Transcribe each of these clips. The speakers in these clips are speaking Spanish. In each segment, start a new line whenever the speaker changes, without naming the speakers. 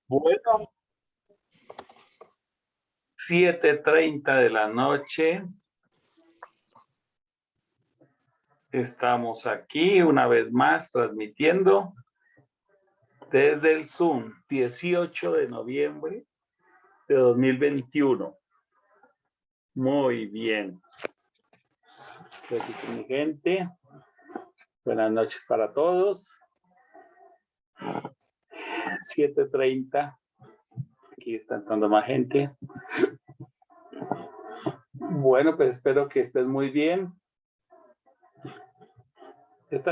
Bueno, 7:30 de la noche. Estamos aquí una vez más transmitiendo desde el Zoom, 18 de noviembre de 2021. Muy bien. Gracias, mi gente. Buenas noches para todos. 7:30. Aquí está entrando más gente. Bueno, pues espero que estés muy bien. Esto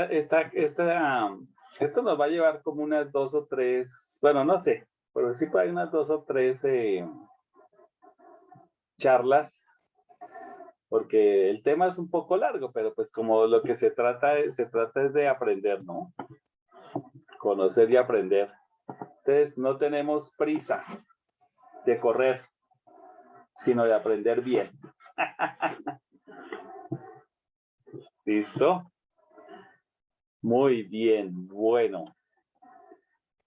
nos va a llevar como unas 2 o 3, bueno, no sé, pero sí hay unas 2 o 3 charlas, porque el tema es un poco largo, pero pues como lo que se trata es de aprender, ¿no? Conocer y aprender. Entonces, no tenemos prisa de correr, sino de aprender bien. ¿Listo? Muy bien, bueno.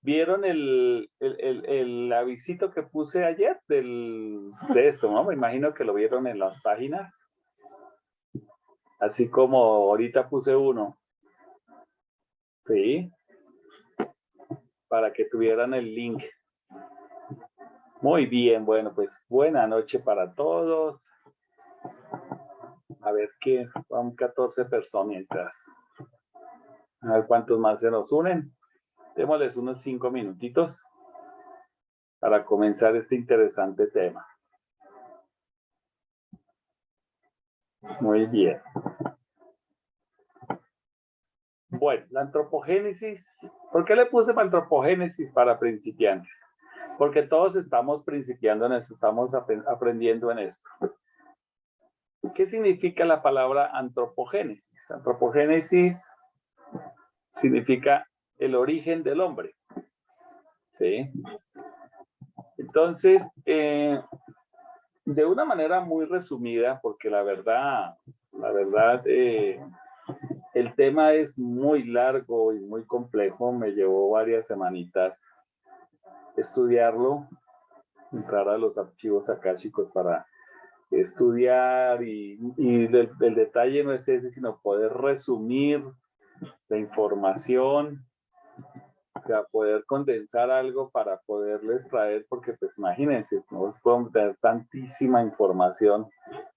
¿Vieron el avisito que puse ayer de esto, no? Me imagino que lo vieron en las páginas. Así como ahorita puse uno. Sí. Para que tuvieran el link. Muy bien, bueno, pues buena noche para todos. A ver qué, van 14 personitas. A ver cuántos más se nos unen. Démosles unos 5 minutitos para comenzar este interesante tema. Muy bien. Bueno, la antropogénesis. ¿Por qué le puse antropogénesis para principiantes? Porque todos estamos principiando en esto, estamos aprendiendo en esto. ¿Qué significa la palabra antropogénesis? Antropogénesis significa el origen del hombre. ¿Sí? Entonces, de una manera muy resumida, porque la verdad, el tema es muy largo y muy complejo, me llevó varias semanitas estudiarlo, entrar a los archivos akáshicos para estudiar y el detalle no es ese, sino poder resumir la información, o sea, poder condensar algo para poderles traer, porque pues imagínense, no podemos tener tantísima información,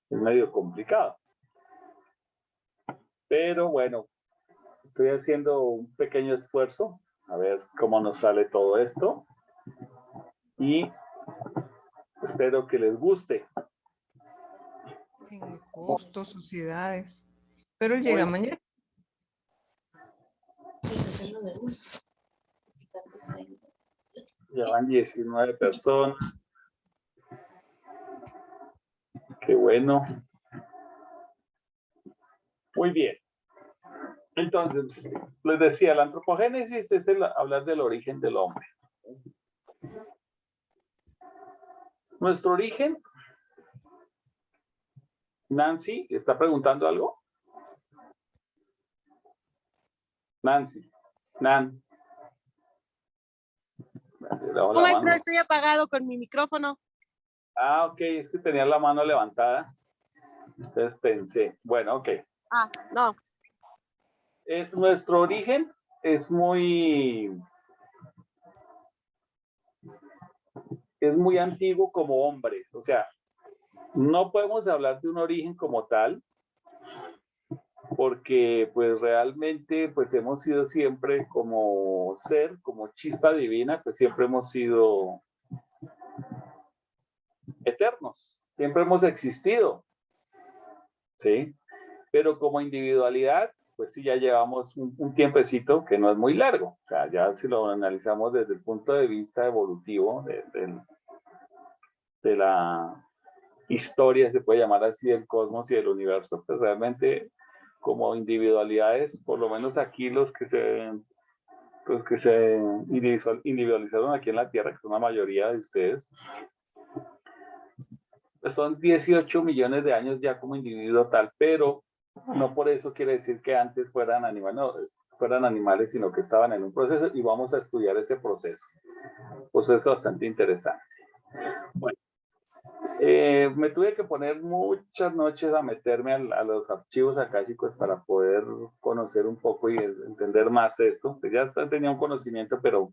es medio complicado. Pero bueno, estoy haciendo un pequeño esfuerzo, a ver cómo nos sale todo esto. Y espero que les guste.
En costos, sociedades. Pero llega mañana.
Ya van 19 personas. Qué bueno. Muy bien. Entonces, les decía, la antropogénesis es hablar del origen del hombre. Nuestro origen. Nancy, ¿está preguntando algo? Nancy. Nan.
No, maestro, estoy apagado con mi micrófono.
Ah, ok, es que tenía la mano levantada. Entonces pensé, bueno, ok.
Ah, no.
Nuestro origen es muy antiguo como hombres. O sea, no podemos hablar de un origen como tal, porque pues realmente pues hemos sido siempre como ser, como chispa divina, pues siempre hemos sido eternos, siempre hemos existido, ¿sí? Pero como individualidad, pues sí ya llevamos un tiempecito que no es muy largo, o sea, ya si lo analizamos desde el punto de vista evolutivo de la historia, se puede llamar así, del cosmos y del universo, pues realmente como individualidades, por lo menos aquí los que se individualizaron aquí en la Tierra, que son la mayoría de ustedes, pues son 18 millones de años ya como individuo tal, pero no por eso quiere decir que antes fueran animales, no, fueran animales, sino que estaban en un proceso y vamos a estudiar ese proceso. Pues es bastante interesante. Bueno, me tuve que poner muchas noches a meterme a los archivos akáshicos para poder conocer un poco y entender más esto. Ya tenía un conocimiento, pero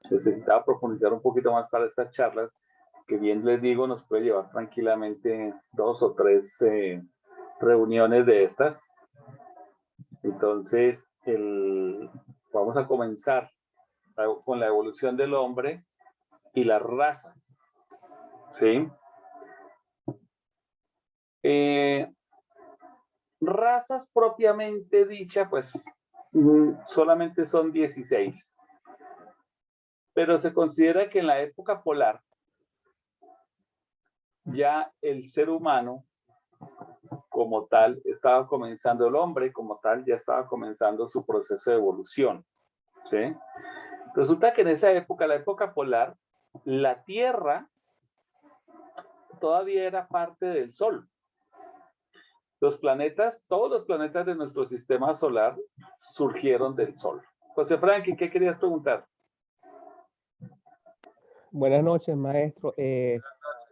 necesitaba profundizar un poquito más para estas charlas, que bien les digo, nos puede llevar tranquilamente 2 o 3 reuniones de estas. Entonces, vamos a comenzar con la evolución del hombre y las razas, ¿sí? Razas propiamente dicha, pues solamente son 16. Pero se considera que en la época polar ya el ser humano como tal estaba comenzando, el hombre como tal ya estaba comenzando su proceso de evolución, ¿sí? Resulta que en esa época, la época polar, la Tierra todavía era parte del Sol. Los planetas, todos los planetas de nuestro sistema solar surgieron del Sol. José Frankie, ¿qué querías preguntar?
Buenas noches, maestro.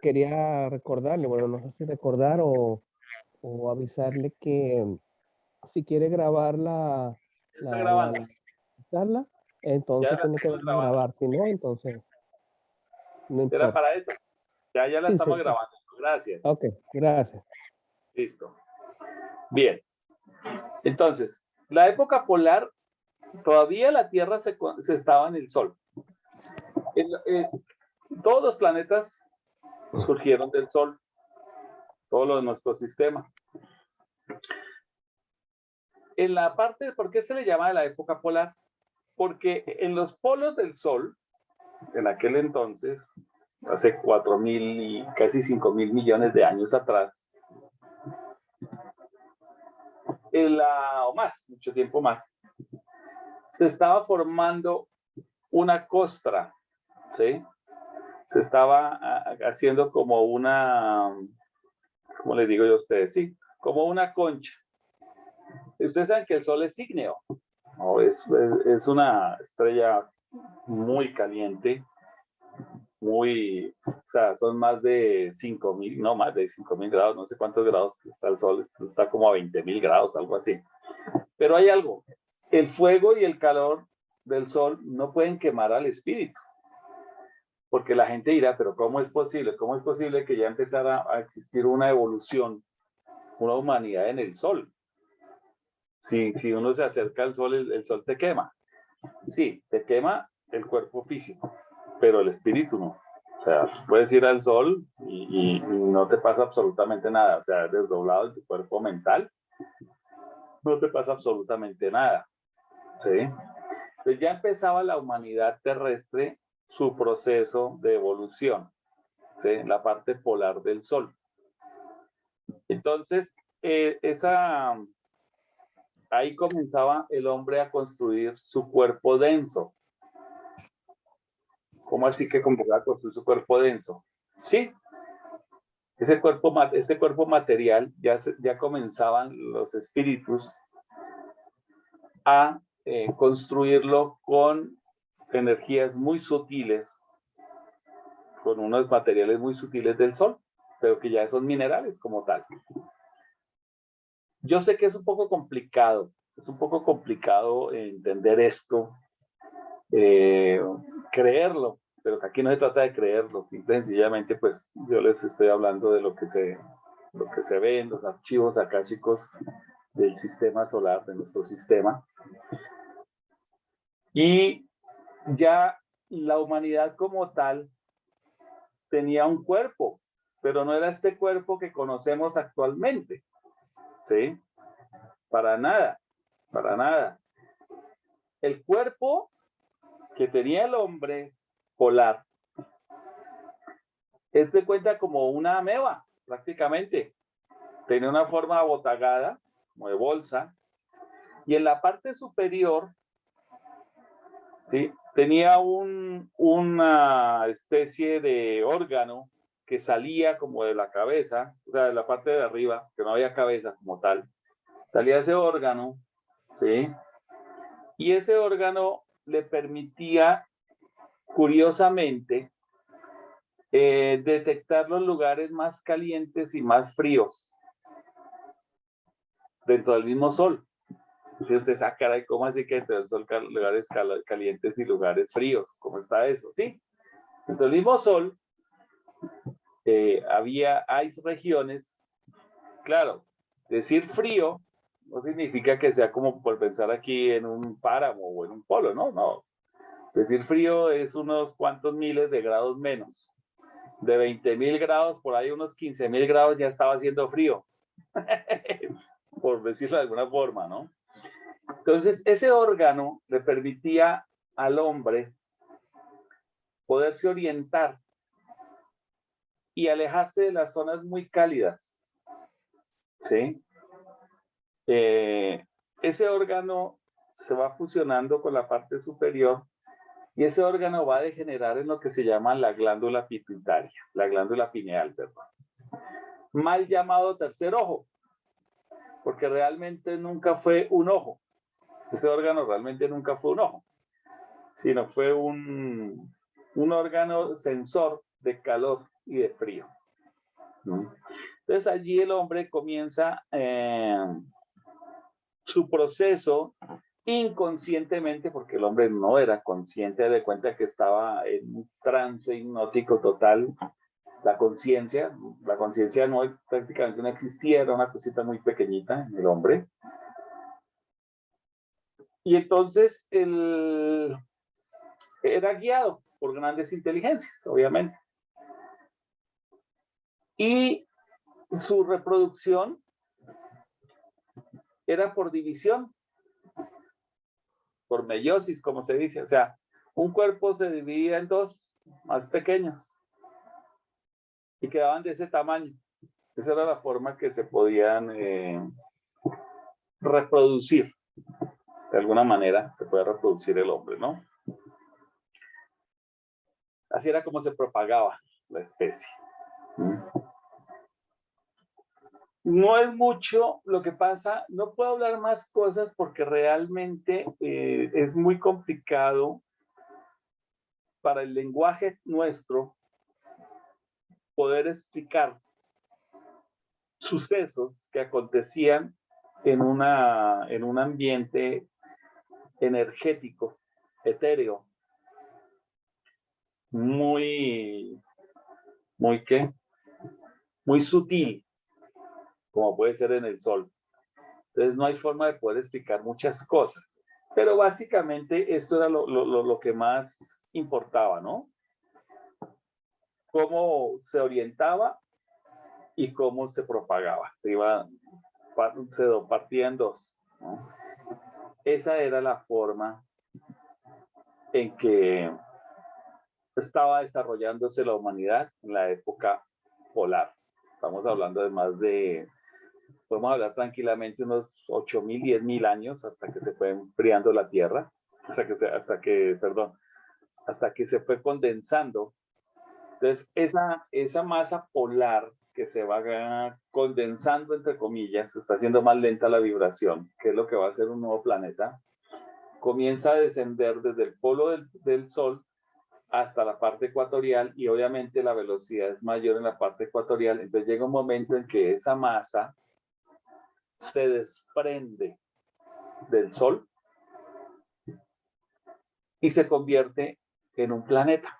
Quería recordarle, bueno, no sé si recordar o avisarle que si quiere grabar la charla, entonces tiene que darle a grabar. Si no, entonces no importa.
Era para eso. Ya la estamos grabando. Gracias.
Ok, gracias.
Listo. Bien. Entonces, la época polar, todavía la Tierra se estaba en el Sol. Todos los planetas surgieron del Sol, todos los de nuestro sistema. En la parte, ¿por qué se le llama de la época polar? Porque en los polos del Sol, en aquel entonces, hace 4.000 y casi 5.000 millones de años atrás, o más, mucho tiempo más, se estaba formando una costra, ¿sí? Se estaba haciendo como una, ¿cómo les digo yo a ustedes? Sí, como una concha. Ustedes saben que el Sol es ígneo, ¿no? Es una estrella muy caliente, o sea, son más de 5.000, no más de 5.000 grados, no sé cuántos grados está el Sol, está como a 20.000 grados, algo así. Pero hay algo, el fuego y el calor del Sol no pueden quemar al espíritu. Porque la gente dirá, pero ¿cómo es posible? ¿Cómo es posible que ya empezara a existir una evolución, una humanidad en el Sol? Si uno se acerca al Sol, el Sol te quema. Sí, te quema el cuerpo físico, pero el espíritu no. O sea, puedes ir al Sol y no te pasa absolutamente nada. O sea, desdoblado en tu cuerpo mental, no te pasa absolutamente nada. ¿Sí? Entonces ya empezaba la humanidad terrestre su proceso de evolución, ¿sí? En la parte polar del Sol. Entonces, ahí comenzaba el hombre a construir su cuerpo denso. ¿Cómo así que comenzaba a construir su cuerpo denso? Sí, ese cuerpo material ya comenzaban los espíritus a construirlo con energías muy sutiles, con unos materiales muy sutiles del Sol, pero que ya son minerales como tal. Yo sé que es un poco complicado entender esto, creerlo, pero que aquí no se trata de creerlo, simple y sencillamente pues yo les estoy hablando de lo que se ve en los archivos akáshicos del sistema solar, de nuestro sistema. Y ya la humanidad como tal tenía un cuerpo, pero no era este cuerpo que conocemos actualmente, ¿sí? Para nada, para nada. El cuerpo que tenía el hombre polar se cuenta como una ameba, prácticamente. Tenía una forma abotagada, como de bolsa, y en la parte superior, ¿sí? Tenía una especie de órgano que salía como de la cabeza, o sea, de la parte de arriba, que no había cabeza como tal. Salía ese órgano, ¿sí? Y ese órgano le permitía curiosamente, detectar los lugares más calientes y más fríos dentro del mismo sol. Entonces usted saca, caray, ¿cómo así que dentro del sol lugares calientes y lugares fríos? ¿Cómo está eso? Sí, dentro del mismo sol hay regiones, claro, decir frío no significa que sea como por pensar aquí en un páramo o en un polo, no, no. Decir frío es unos cuantos miles de grados menos. De 20.000 grados, por ahí unos 15.000 grados ya estaba haciendo frío. Por decirlo de alguna forma, ¿no? Entonces, ese órgano le permitía al hombre poderse orientar y alejarse de las zonas muy cálidas. ¿Sí? Ese órgano se va fusionando con la parte superior y ese órgano va a degenerar en lo que se llama la glándula pituitaria, la glándula pineal, perdón. Mal llamado tercer ojo, porque realmente nunca fue un ojo. Ese órgano realmente nunca fue un ojo, sino fue un órgano sensor de calor y de frío. Entonces allí el hombre comienza su proceso inconscientemente, porque el hombre no era consciente, de cuenta que estaba en un trance hipnótico total. La conciencia no, prácticamente no existía, era una cosita muy pequeñita en el hombre. Y entonces él era guiado por grandes inteligencias, obviamente. Y su reproducción era por división, por meiosis, como se dice. O sea, un cuerpo se dividía en dos más pequeños y quedaban de ese tamaño. Esa era la forma que se podían reproducir. De alguna manera se puede reproducir el hombre, ¿no? Así era como se propagaba la especie. No es mucho lo que pasa, no puedo hablar más cosas porque realmente es muy complicado para el lenguaje nuestro poder explicar sucesos que acontecían en un ambiente energético, etéreo, muy sutil, como puede ser en el sol. Entonces no hay forma de poder explicar muchas cosas. Pero básicamente esto era lo que más importaba, ¿no? Cómo se orientaba y cómo se propagaba. Se partía en dos, ¿no? Esa era la forma en que estaba desarrollándose la humanidad en la época polar. Estamos hablando de podemos hablar tranquilamente unos 8.000, 10.000 años hasta que se fue enfriando la Tierra, hasta que se fue condensando. Entonces, esa masa polar que se va condensando, entre comillas, está haciendo más lenta la vibración, que es lo que va a hacer un nuevo planeta, comienza a descender desde el polo del Sol hasta la parte ecuatorial y obviamente la velocidad es mayor en la parte ecuatorial. Entonces llega un momento en que esa masa se desprende del Sol y se convierte en un planeta.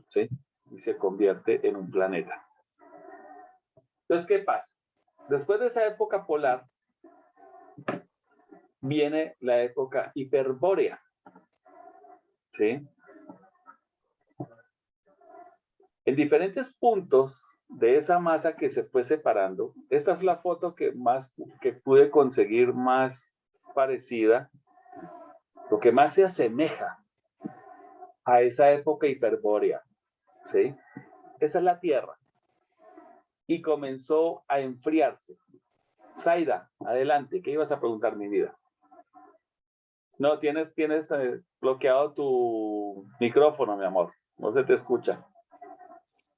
¿Sí? Y se convierte en un planeta. Entonces, ¿qué pasa? Después de esa época polar, viene la época hiperbórea. ¿Sí? En diferentes puntos de esa masa que se fue separando, esta es la foto que pude conseguir más parecida, lo que más se asemeja a esa época hiperbórea, ¿sí? Esa es la Tierra. Y comenzó a enfriarse. Zaida, adelante, ¿qué ibas a preguntar, mi vida? No, tienes bloqueado tu micrófono, mi amor, no se te escucha.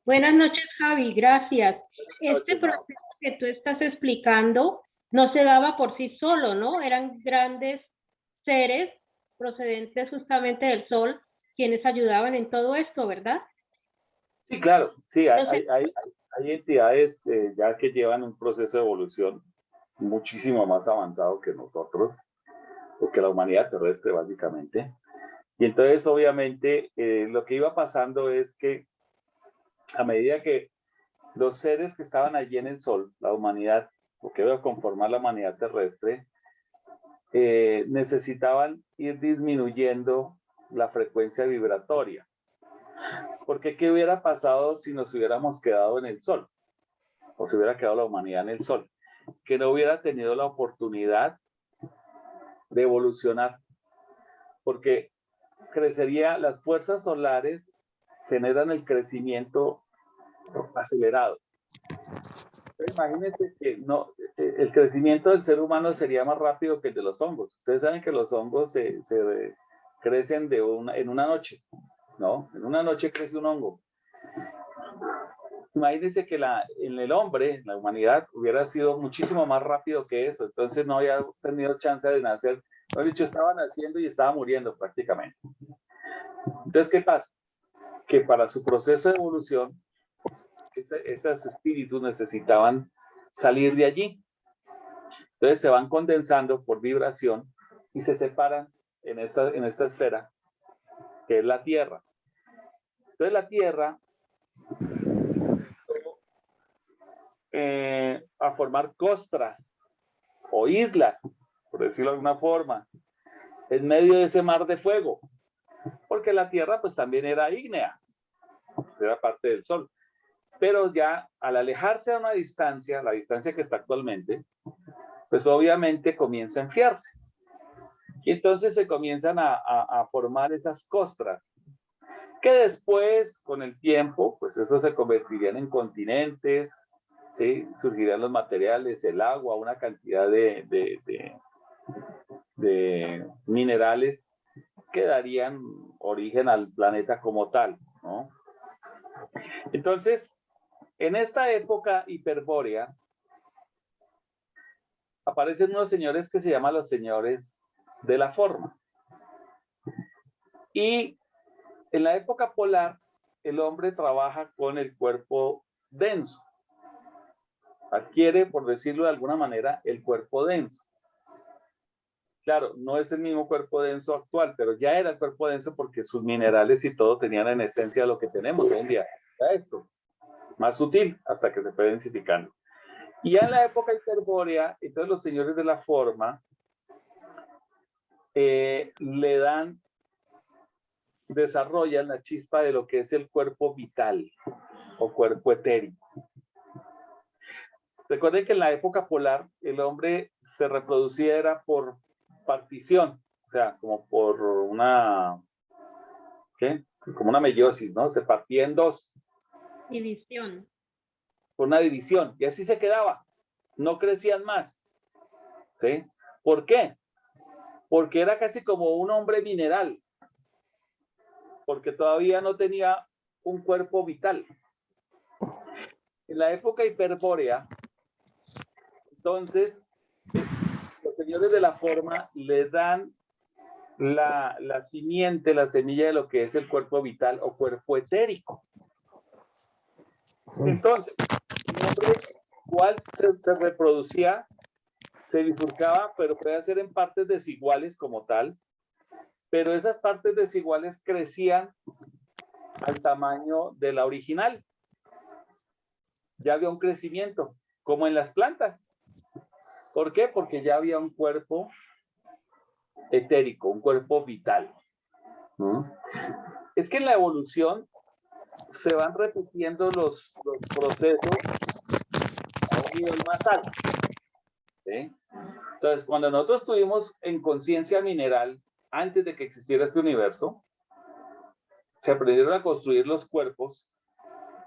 Buenas noches, Javi, gracias. Este proceso que tú estás explicando no se daba por sí solo, ¿no? Eran grandes seres procedentes justamente del Sol quienes ayudaban en todo esto, ¿verdad?
Sí, claro, sí,
Entonces,
hay entidades ya que llevan un proceso de evolución muchísimo más avanzado que nosotros, o que la humanidad terrestre básicamente. Y entonces obviamente lo que iba pasando es que a medida que los seres que estaban allí en el Sol, la humanidad, lo que iba a conformar la humanidad terrestre, necesitaban ir disminuyendo la frecuencia vibratoria. Porque ¿qué hubiera pasado si nos hubiéramos quedado en el Sol? O si hubiera quedado la humanidad en el Sol. Que no hubiera tenido la oportunidad de evolucionar. Porque crecería, las fuerzas solares generan el crecimiento acelerado. Entonces, imagínense que no, el crecimiento del ser humano sería más rápido que el de los hongos. Ustedes saben que los hongos se crecen en una noche, ¿no? En una noche crece un hongo. Imagínense que en el hombre, la humanidad, hubiera sido muchísimo más rápido que eso. Entonces no había tenido chance de nacer. Lo dicho, estaba naciendo y estaba muriendo prácticamente. Entonces, ¿qué pasa? Que para su proceso de evolución, esos espíritus necesitaban salir de allí. Entonces se van condensando por vibración y se separan en esta esfera, que es la Tierra. Entonces la Tierra a formar costras o islas, por decirlo de alguna forma, en medio de ese mar de fuego, porque la Tierra pues también era ígnea, era parte del Sol, pero ya al alejarse a una distancia, la distancia que está actualmente, pues obviamente comienza a enfriarse. Y entonces se comienzan a formar esas costras, que después, con el tiempo, pues eso se convertirían en continentes, ¿sí? Surgirían los materiales, el agua, una cantidad de minerales que darían origen al planeta como tal, ¿no? Entonces, en esta época hiperbórea, aparecen unos señores que se llaman los señores de la forma. Y en la época polar, el hombre trabaja con el cuerpo denso. Adquiere, por decirlo de alguna manera, el cuerpo denso. Claro, no es el mismo cuerpo denso actual, pero ya era el cuerpo denso porque sus minerales y todo tenían en esencia lo que tenemos hoy en día. Era esto, más sutil, hasta que se fue densificando. Y ya en la época hiperbórea, entonces los señores de la forma desarrollan la chispa de lo que es el cuerpo vital o cuerpo etérico. Recuerden que en la época polar el hombre se reproducía era por partición, o sea, como por una, ¿qué? Como una meiosis, ¿no? Se partía en dos.
división.
Por una división, y así se quedaba. No crecían más. ¿Sí? ¿Por qué? Porque era casi como un hombre mineral, porque todavía no tenía un cuerpo vital. En la época hiperbórea, entonces, los señores de la forma le dan la simiente, la semilla de lo que es el cuerpo vital o cuerpo etérico. Entonces, un hombre igual se reproducía, se bifurcaba, pero puede ser en partes desiguales como tal, pero esas partes desiguales crecían al tamaño de la original. Ya había un crecimiento, como en las plantas. ¿Por qué? Porque ya había un cuerpo etérico, un cuerpo vital. Es que en la evolución se van repitiendo los procesos a un nivel más alto. ¿Sí? Entonces, cuando nosotros estuvimos en conciencia mineral, antes de que existiera este universo, se aprendieron a construir los cuerpos,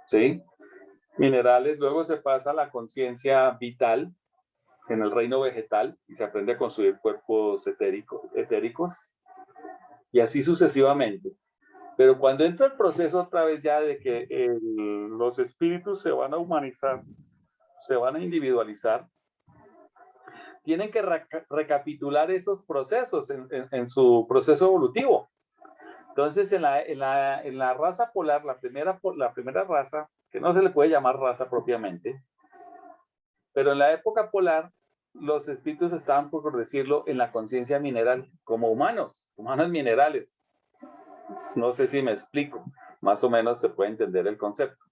¿sí? Minerales, luego se pasa a la conciencia vital en el reino vegetal y se aprende a construir cuerpos etéricos y así sucesivamente. Pero cuando entra el proceso otra vez ya de que los espíritus se van a humanizar, se van a individualizar, tienen que recapitular esos procesos en su proceso evolutivo. Entonces, en la raza polar, la primera raza, que no se le puede llamar raza propiamente, pero en la época polar, los espíritus estaban, por decirlo, en la conciencia mineral, como humanos minerales. No sé si me explico, más o menos se puede entender el concepto.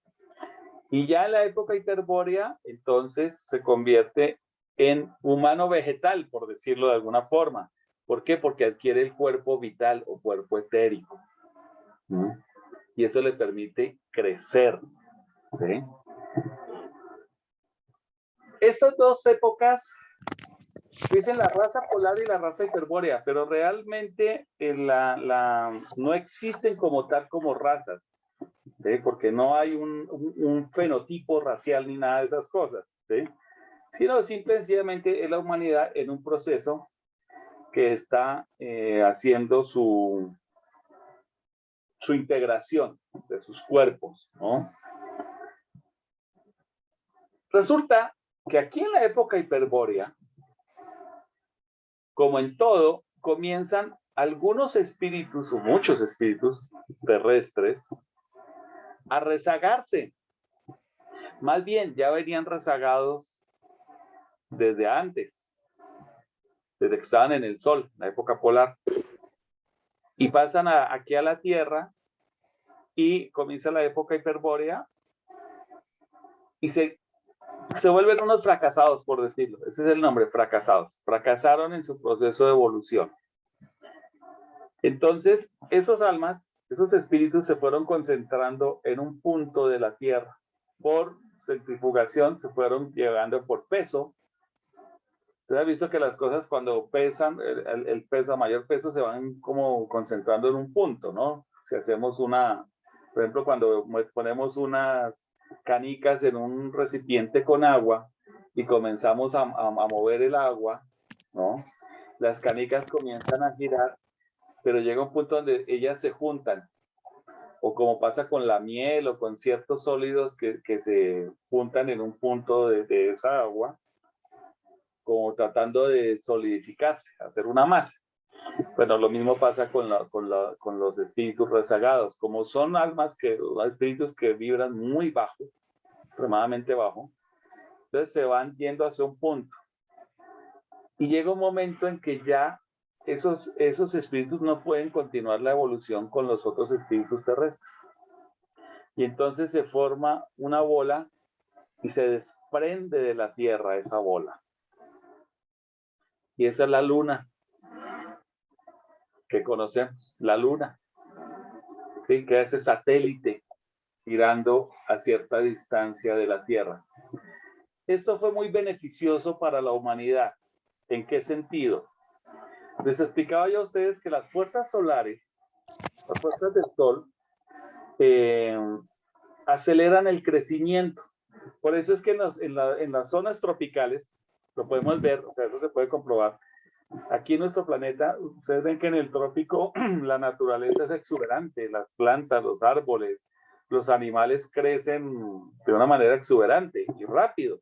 Y ya en la época hiperbórea, entonces se convierte en humano vegetal, por decirlo de alguna forma. ¿Por qué? Porque adquiere el cuerpo vital o cuerpo etérico. Y eso le permite crecer. ¿Sí? Estas dos épocas dicen la raza polar y la raza hiperbórea, pero realmente no existen como tal como razas, ¿sí? Porque no hay un fenotipo racial ni nada de esas cosas, ¿sí? Sino simple y sencillamente es la humanidad en un proceso que está haciendo su integración de sus cuerpos, ¿no? Resulta que aquí en la época hiperbórea, como en todo, comienzan algunos espíritus o muchos espíritus terrestres a rezagarse. Más bien, ya venían rezagados desde antes, desde que estaban en el Sol, la época polar. Y pasan aquí a la Tierra y comienza la época hiperbórea y se vuelven unos fracasados, por decirlo. Ese es el nombre, fracasados. Fracasaron en su proceso de evolución. Entonces, esos almas, esos espíritus se fueron concentrando en un punto de la Tierra. Por centrifugación se fueron llevando por peso. Usted ha visto que las cosas cuando pesan, el peso, a mayor peso, se van como concentrando en un punto, ¿no? Si hacemos por ejemplo, cuando ponemos unas canicas en un recipiente con agua y comenzamos a mover el agua, ¿no? Las canicas comienzan a girar, pero llega un punto donde ellas se juntan, o como pasa con la miel o con ciertos sólidos que se juntan en un punto de esa agua, como tratando de solidificarse, hacer una masa. Bueno, lo mismo pasa con los espíritus rezagados. Como son espíritus que vibran muy bajo, extremadamente bajo, entonces se van yendo hacia un punto. Y llega un momento en que ya esos espíritus no pueden continuar la evolución con los otros espíritus terrestres. Y entonces se forma una bola y se desprende de la Tierra esa bola. Y esa es la luna que conocemos, la luna, ¿sí? Que es ese satélite girando a cierta distancia de la Tierra. Esto fue muy beneficioso para la humanidad. ¿En qué sentido? Les explicaba yo a ustedes que las fuerzas solares, las fuerzas del Sol, aceleran el crecimiento. Por eso es que en las zonas tropicales, lo podemos ver, o sea, eso se puede comprobar. Aquí en nuestro planeta, ustedes ven que en el trópico la naturaleza es exuberante, las plantas, los árboles, los animales crecen de una manera exuberante y rápido.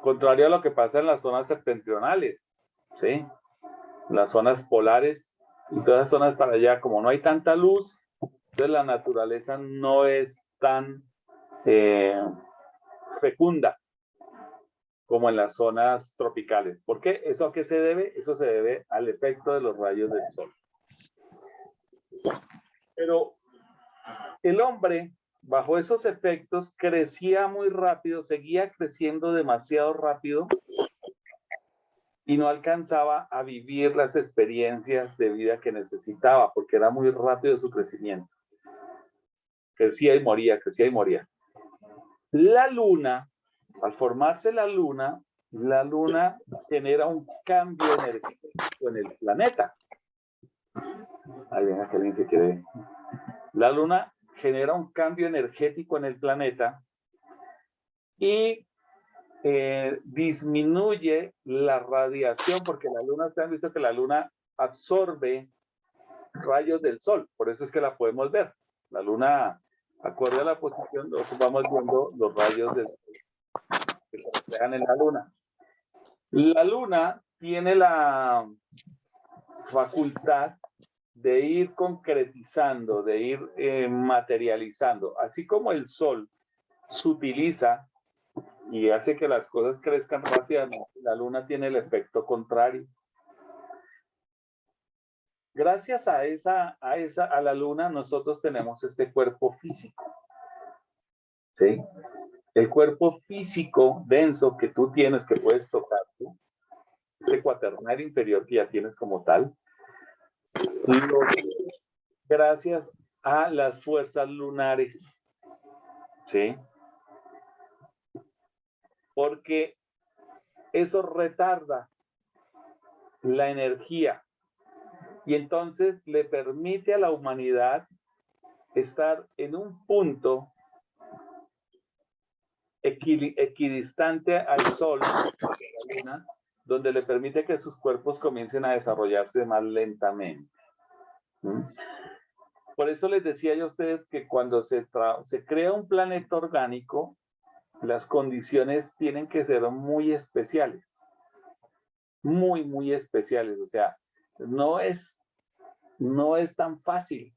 Contrario a lo que pasa en las zonas septentrionales, ¿sí? Las zonas polares y todas las zonas para allá, como no hay tanta luz, entonces la naturaleza no es tan fecunda como en las zonas tropicales. ¿Por qué? ¿Eso a qué se debe? Eso se debe al efecto de los rayos del sol. Pero el hombre, bajo esos efectos, crecía muy rápido, seguía creciendo demasiado rápido y no alcanzaba a vivir las experiencias de vida que necesitaba, porque era muy rápido su crecimiento. Crecía y moría, crecía y moría. La luna, al formarse la luna genera un cambio energético en el planeta. Ahí venga que alguien se quede. La luna genera un cambio energético en el planeta y disminuye la radiación, porque la luna, ustedes han visto que la luna absorbe rayos del sol, por eso es que la podemos ver. La luna, acorde a la posición, vamos viendo los rayos del sol que se reflejan en la luna. La luna tiene la facultad de ir concretizando, de ir materializando, así como el sol se utiliza y hace que las cosas crezcan rápidamente, la luna tiene el efecto contrario. Gracias a la luna, nosotros tenemos este cuerpo físico. ¿Sí? El cuerpo físico denso que tú tienes, que puedes tocar tú, este cuaternario interior que ya tienes como tal, gracias a las fuerzas lunares. ¿Sí? Porque eso retarda la energía y entonces le permite a la humanidad estar en un punto equidistante al Sol, la Luna, donde le permite que sus cuerpos comiencen a desarrollarse más lentamente. Por eso les decía yo a ustedes que cuando se crea un planeta orgánico, las condiciones tienen que ser muy especiales. Muy, muy especiales. O sea, no es tan fácil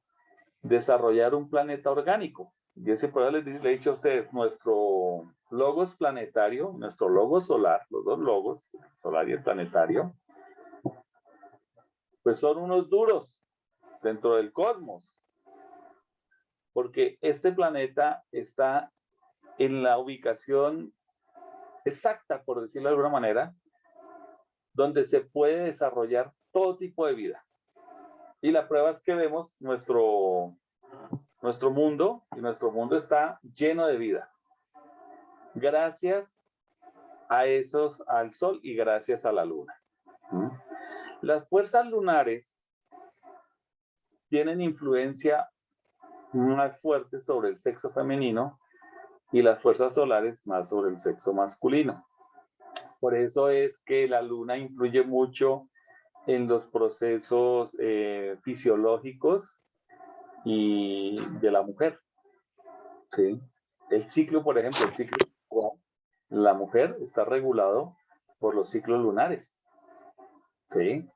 desarrollar un planeta orgánico. Y ese por eso le he dicho a ustedes, nuestro logos planetario, nuestro logo solar, los dos logos, el solar y el planetario, pues son unos duros dentro del cosmos. Porque este planeta está en la ubicación exacta, por decirlo de alguna manera, donde se puede desarrollar todo tipo de vida. Y la prueba es que vemos nuestro mundo, y nuestro mundo está lleno de vida. Gracias al Sol y gracias a la Luna. Las fuerzas lunares tienen influencia más fuerte sobre el sexo femenino y las fuerzas solares más sobre el sexo masculino. Por eso es que la Luna influye mucho en los procesos fisiológicos y de la mujer. ¿Sí? El ciclo, por ejemplo, el ciclo de la mujer está regulado por los ciclos lunares. ¿Sí?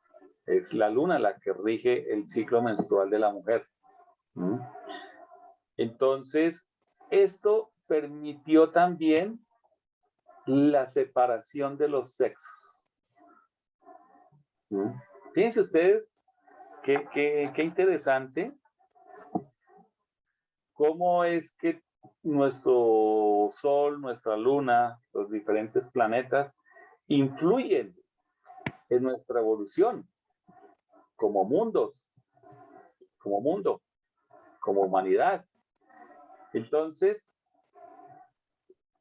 Es la luna la que rige el ciclo menstrual de la mujer. Entonces, esto permitió también la separación de los sexos. Fíjense ustedes qué interesante cómo es que nuestro Sol, nuestra Luna, los diferentes planetas influyen en nuestra evolución como mundos, como mundo, como humanidad. Entonces,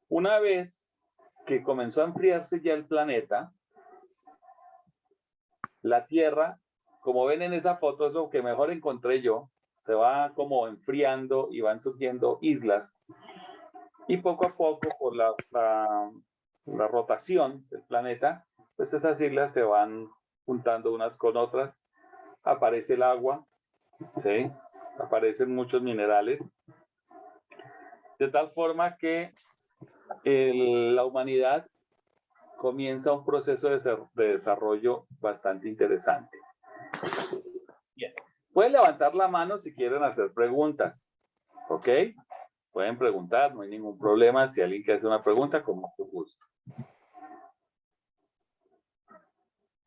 una vez que comenzó a enfriarse ya el planeta, la Tierra, como ven en esa foto, es lo que mejor encontré yo, se va como enfriando y van surgiendo islas. Y poco a poco, por la rotación del planeta, pues esas islas se van juntando unas con otras. Aparece el agua, ¿sí? Aparecen muchos minerales. De tal forma que la humanidad comienza un proceso de desarrollo bastante interesante. Bien. Pueden levantar la mano si quieren hacer preguntas, ¿ok? Pueden preguntar, no hay ningún problema. Si alguien quiere hacer una pregunta, con mucho gusto.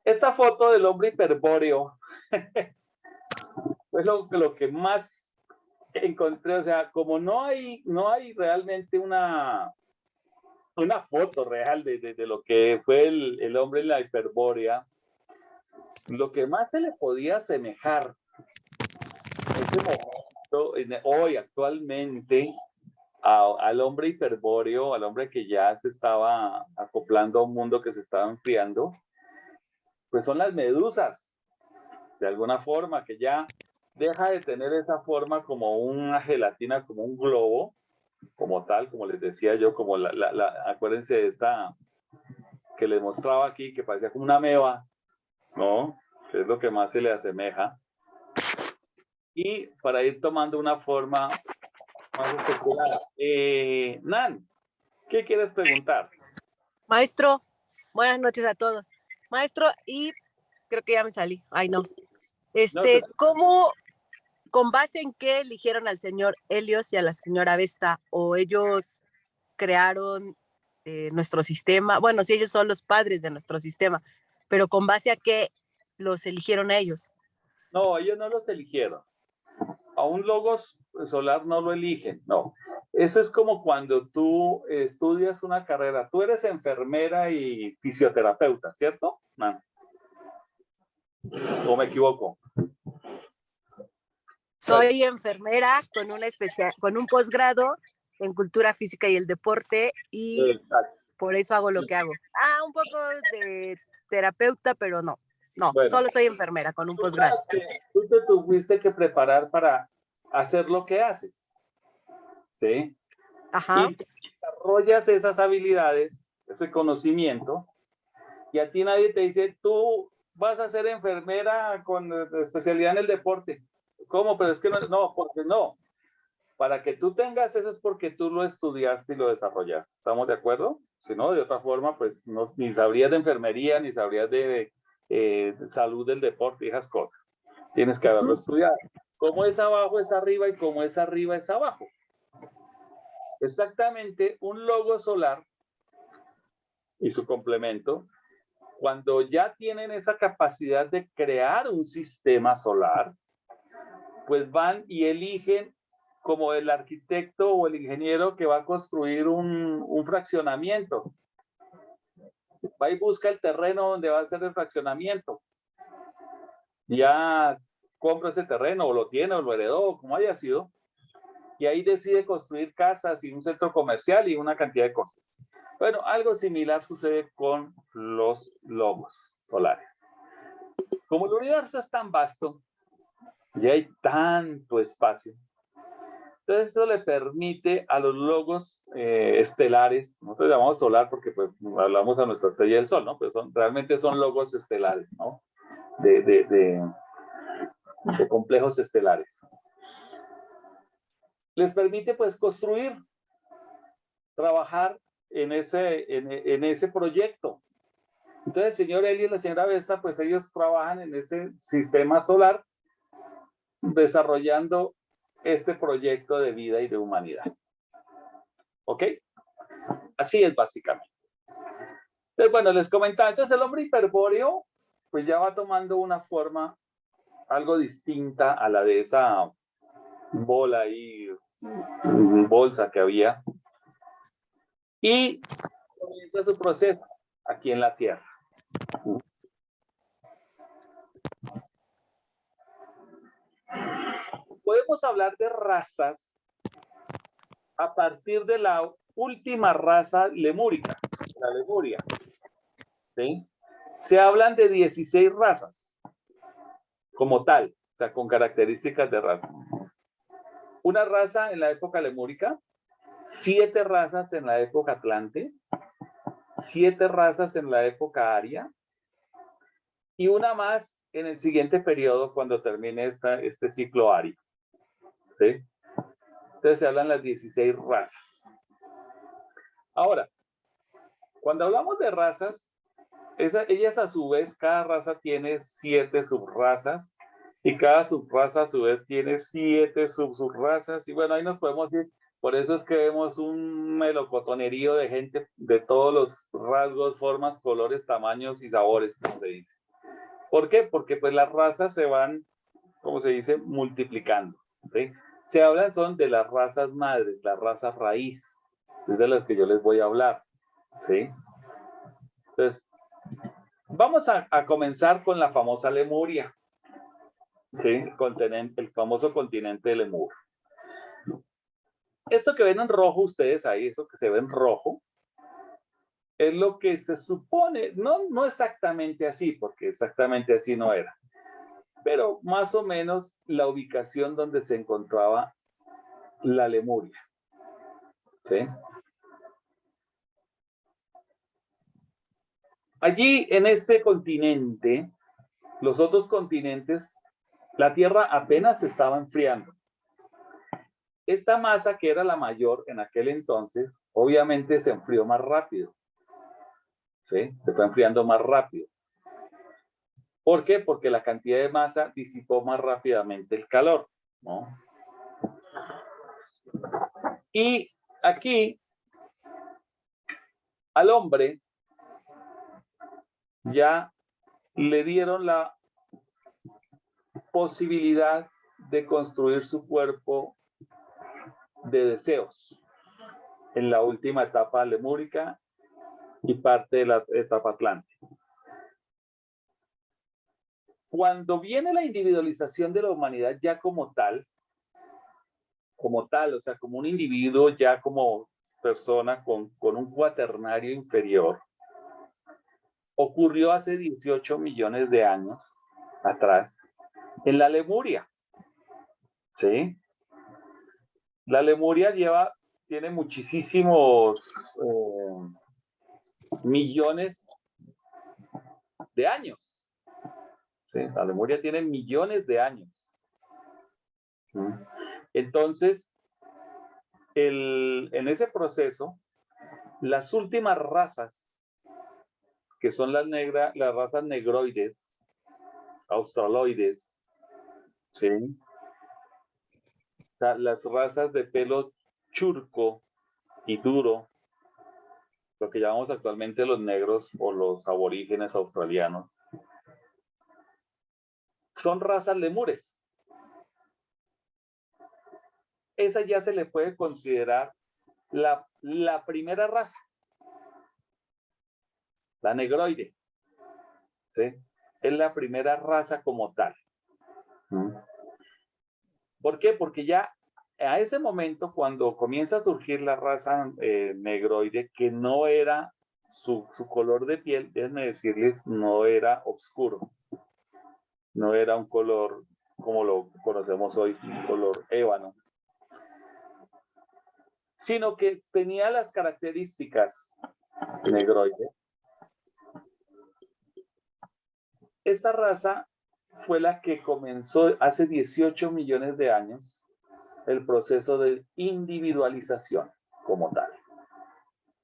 Esta foto del hombre hiperbóreo fue lo que más encontré. O sea, como no hay realmente una foto real de lo que fue el hombre en la hiperbórea, lo que más se le podía asemejar en ese momento, hoy actualmente, al hombre hiperbóreo, al hombre que ya se estaba acoplando a un mundo que se estaba enfriando, pues son las medusas, de alguna forma, que ya deja de tener esa forma como una gelatina, como un globo, como tal, como les decía yo, como acuérdense de esta que les mostraba aquí, que parecía como una ameba, ¿no? Que es lo que más se le asemeja. Y para ir tomando una forma más especular. Nan, ¿qué quieres preguntar?
Maestro, buenas noches a todos. Maestro, y creo que ya me salí. Ay, no. ¿Cómo, con base en qué eligieron al señor Helios y a la señora Vesta? ¿O ellos crearon nuestro sistema? Bueno, sí, ellos son los padres de nuestro sistema, pero ¿con base a qué los eligieron a ellos?
No, ellos no los eligieron. A un logo solar no lo eligen, no. Eso es como cuando tú estudias una carrera. Tú eres enfermera y fisioterapeuta, ¿cierto? No. ¿O me equivoco?
Soy enfermera con un posgrado en cultura física y el deporte y
Exacto.
por eso hago lo que hago. Un poco de terapeuta, pero no. No,
Bueno,
solo soy enfermera con un posgrado.
Tú te tuviste que preparar para hacer lo que haces, ¿sí?
Ajá.
Y desarrollas esas habilidades, ese conocimiento, y a ti nadie te dice, tú vas a ser enfermera con especialidad en el deporte. ¿Cómo? Pero es que no, porque no. Para que tú tengas eso es porque tú lo estudiaste y lo desarrollaste. ¿Estamos de acuerdo? Si no, de otra forma, pues no, ni sabrías de enfermería, ni sabrías de salud del deporte y esas cosas. Tienes que haberlo estudiado. Como es abajo es arriba y como es arriba es abajo. Exactamente, un logo solar y su complemento, cuando ya tienen esa capacidad de crear un sistema solar, pues van y eligen como el arquitecto o el ingeniero que va a construir un fraccionamiento. Va y busca el terreno donde va a hacer el fraccionamiento. Ya compra ese terreno o lo tiene o lo heredó, como haya sido, y ahí decide construir casas y un centro comercial y una cantidad de cosas. Bueno, algo similar sucede con los logos solares. Como el universo es tan vasto y hay tanto espacio, entonces eso le permite a los logos estelares, nosotros llamamos solar porque pues hablamos a nuestra estrella del sol, ¿no? Pero realmente son logos estelares, ¿no? De complejos estelares. Les permite pues construir, trabajar en ese proyecto. Entonces el señor Helios y la señora Vesta, pues ellos trabajan en ese sistema solar desarrollando este proyecto de vida y de humanidad. ¿Ok? Así es básicamente. Entonces, bueno, les comentaba, entonces el hombre hiperbóreo pues ya va tomando una forma algo distinta a la de esa bola y bolsa que había. Y comienza su proceso aquí en la Tierra. Podemos hablar de razas a partir de la última raza lemúrica, la Lemuria. ¿Sí? Se hablan de 16 razas como tal, o sea, con características de raza. Una raza en la época lemúrica, 7 razas en la época Atlante, 7 razas en la época Aria y una más en el siguiente periodo cuando termine este ciclo Ario. ¿Sí? Entonces se hablan las 16 razas. Ahora, cuando hablamos de razas, ellas a su vez, cada raza tiene 7 subrazas y cada subraza a su vez tiene 7 subrazas y bueno, ahí nos podemos ir. Por eso es que vemos un melocotonerío de gente de todos los rasgos, formas, colores, tamaños y sabores, como se dice. ¿Por qué? Porque pues las razas se van, como se dice, multiplicando. ¿Sí? Se hablan son de las razas madres, las razas raíz, es de las que yo les voy a hablar. ¿Sí? Entonces, vamos a comenzar con la famosa Lemuria. ¿Sí? El famoso continente de Lemur. Esto que ven en rojo ustedes ahí, eso que se ve en rojo, es lo que se supone, no exactamente así, porque exactamente así no era, pero más o menos la ubicación donde se encontraba la Lemuria. ¿Sí? Allí en este continente, los otros continentes, la Tierra apenas se estaba enfriando. Esta masa, que era la mayor en aquel entonces, obviamente se enfrió más rápido. ¿Sí? Se fue enfriando más rápido. ¿Por qué? Porque la cantidad de masa disipó más rápidamente el calor, ¿no? Y aquí al hombre ya le dieron la posibilidad de construir su cuerpo de deseos en la última etapa lemúrica y parte de la etapa atlántica. Cuando viene la individualización de la humanidad ya como tal, o sea, como un individuo ya como persona con un cuaternario inferior, ocurrió hace 18 millones de años atrás en la Lemuria, ¿sí? La Lemuria tiene muchísimos millones de años, ¿sí? La Lemuria tiene millones de años. Entonces, en ese proceso, las últimas razas, que son las razas negroides, australoides, ¿sí? O sea, las razas de pelo churco y duro, lo que llamamos actualmente los negros o los aborígenes australianos, son razas lemures. Esa ya se le puede considerar la primera raza, la negroide, ¿sí? Es la primera raza como tal. ¿Por qué? Porque ya a ese momento, cuando comienza a surgir la raza negroide, que no era su color de piel, déjenme decirles, no era oscuro, no era un color como lo conocemos hoy, un color ébano, sino que tenía las características negroide. Esta raza fue la que comenzó hace 18 millones de años el proceso de individualización como tal,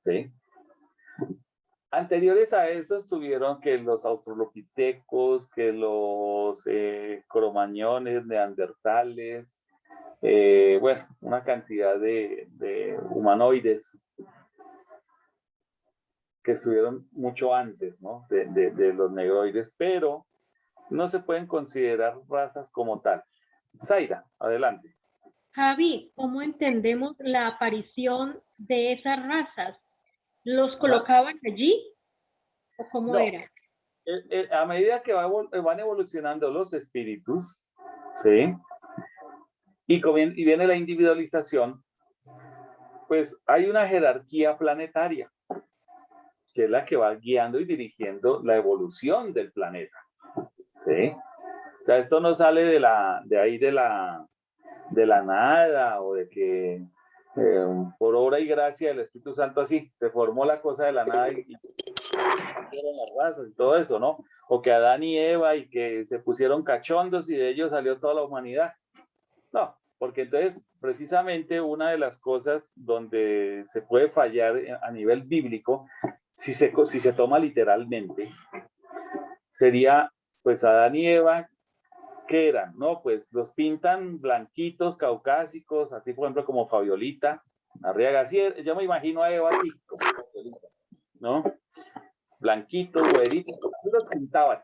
¿sí? Anteriores a eso estuvieron que los australopitecos, que los cromañones, neandertales, bueno, una cantidad de humanoides que estuvieron mucho antes, ¿no? de los negroides, pero no se pueden considerar razas como tal. Zaira, adelante.
Javi, ¿cómo entendemos la aparición de esas razas? ¿Los colocaban allí o cómo
No.
era?
A medida que van evolucionando los espíritus, ¿sí? Y viene la individualización, pues hay una jerarquía planetaria, que es la que va guiando y dirigiendo la evolución del planeta, ¿sí? O sea, esto no sale de la nada, o de que por obra y gracia del Espíritu Santo así, se formó la cosa de la nada y las razas y todo eso, ¿no? O que Adán y Eva y que se pusieron cachondos y de ellos salió toda la humanidad. No, porque entonces precisamente una de las cosas donde se puede fallar a nivel bíblico, si se toma literalmente, sería pues Adán y Eva, ¿qué eran? No, pues los pintan blanquitos, caucásicos, así por ejemplo como Fabiolita Arriaga, así, yo me imagino a Eva así, como Fabiolita, ¿no? Blanquitos, güeritos, así los pintaban.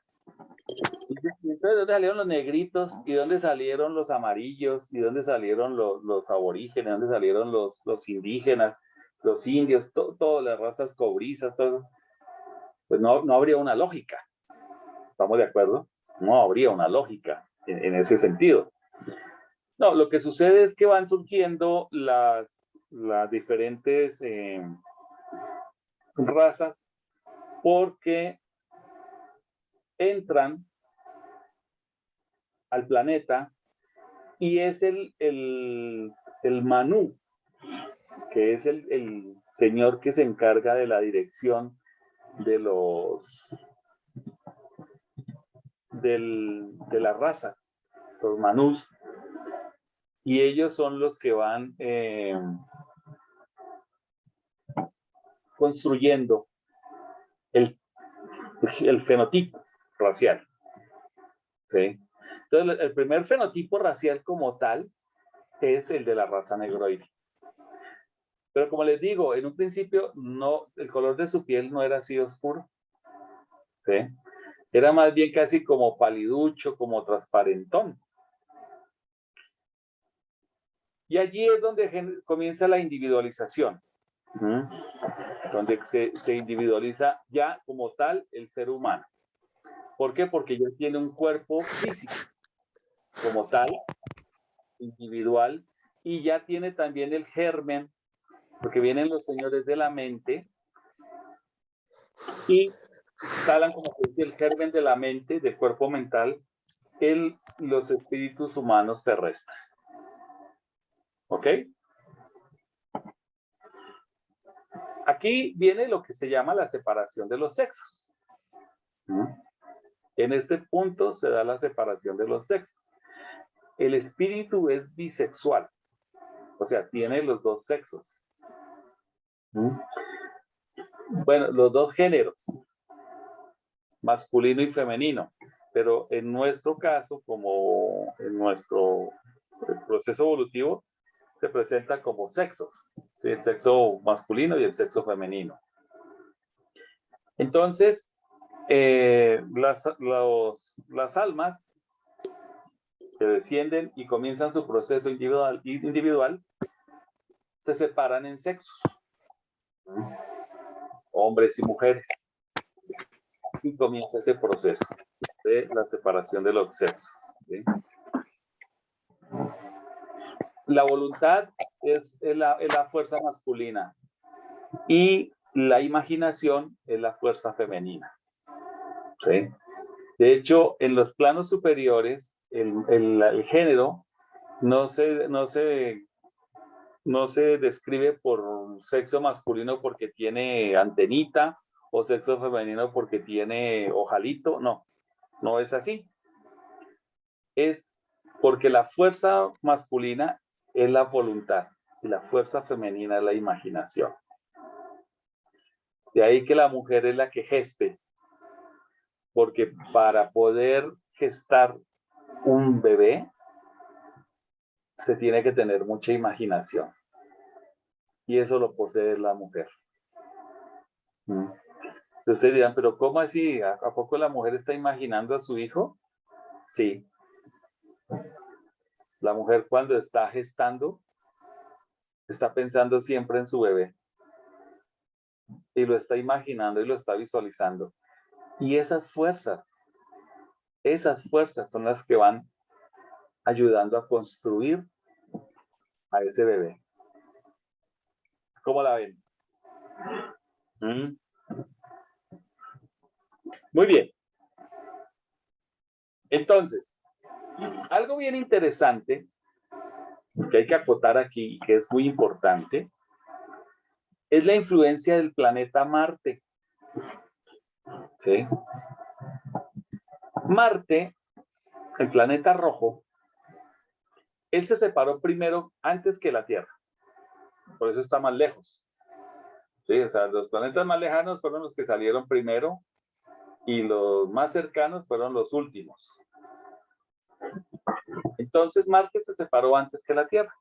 Y entonces, ¿de dónde salieron los negritos? ¿Y dónde salieron los amarillos? ¿Y dónde salieron los aborígenes? ¿Dónde salieron los indígenas? Los indios, todas las razas cobrizas, todo. Pues no habría una lógica. ¿Estamos de acuerdo? No habría una lógica en ese sentido. No, lo que sucede es que van surgiendo las diferentes razas porque entran al planeta y es el Manú, que es el señor que se encarga de la dirección de de las razas, los Manús, y ellos son los que van construyendo el fenotipo racial. ¿sí? Entonces, el primer fenotipo racial como tal es el de la raza negroide. Pero como les digo, en un principio no, el color de su piel no era así oscuro, ¿sí? Era más bien casi como paliducho, como transparentón. Y allí es donde comienza la individualización, donde se individualiza ya como tal el ser humano. ¿Por qué? Porque ya tiene un cuerpo físico como tal, individual, y ya tiene también el germen, porque vienen los señores de la mente y instalan como que el germen de la mente, del cuerpo mental, en los espíritus humanos terrestres. ¿Ok? Aquí viene lo que se llama la separación de los sexos. En este punto se da la separación de los sexos. El espíritu es bisexual, o sea, tiene los dos sexos. Bueno, los dos géneros, masculino y femenino, pero en nuestro caso, como en nuestro proceso evolutivo, se presenta como sexos, el sexo masculino y el sexo femenino. Entonces, las almas que descienden y comienzan su proceso individual se separan en sexos, hombres y mujeres, y comienza ese proceso de la separación de los sexos, ¿sí? La voluntad es la fuerza masculina y la imaginación es la fuerza femenina, ¿sí? De hecho, en los planos superiores, el género no se describe por sexo masculino porque tiene antenita o sexo femenino porque tiene ojalito. No, no es así. Es porque la fuerza masculina es la voluntad y la fuerza femenina es la imaginación. De ahí que la mujer es la que geste, porque para poder gestar un bebé se tiene que tener mucha imaginación y eso lo posee la mujer. Ustedes dirán, pero ¿cómo así? ¿A poco la mujer está imaginando a su hijo? Sí. La mujer cuando está gestando está pensando siempre en su bebé y lo está imaginando y lo está visualizando. Y esas fuerzas son las que van ayudando a construir a ese bebé. ¿Cómo la ven? Muy bien. Entonces, algo bien interesante que hay que acotar aquí, que es muy importante, es la influencia del planeta Marte. ¿Sí? Marte, el planeta rojo, él se separó primero antes que la Tierra. Por eso está más lejos. ¿Sí? O sea, los planetas más lejanos fueron los que salieron primero y los más cercanos fueron los últimos. Entonces Marte se separó antes que la Tierra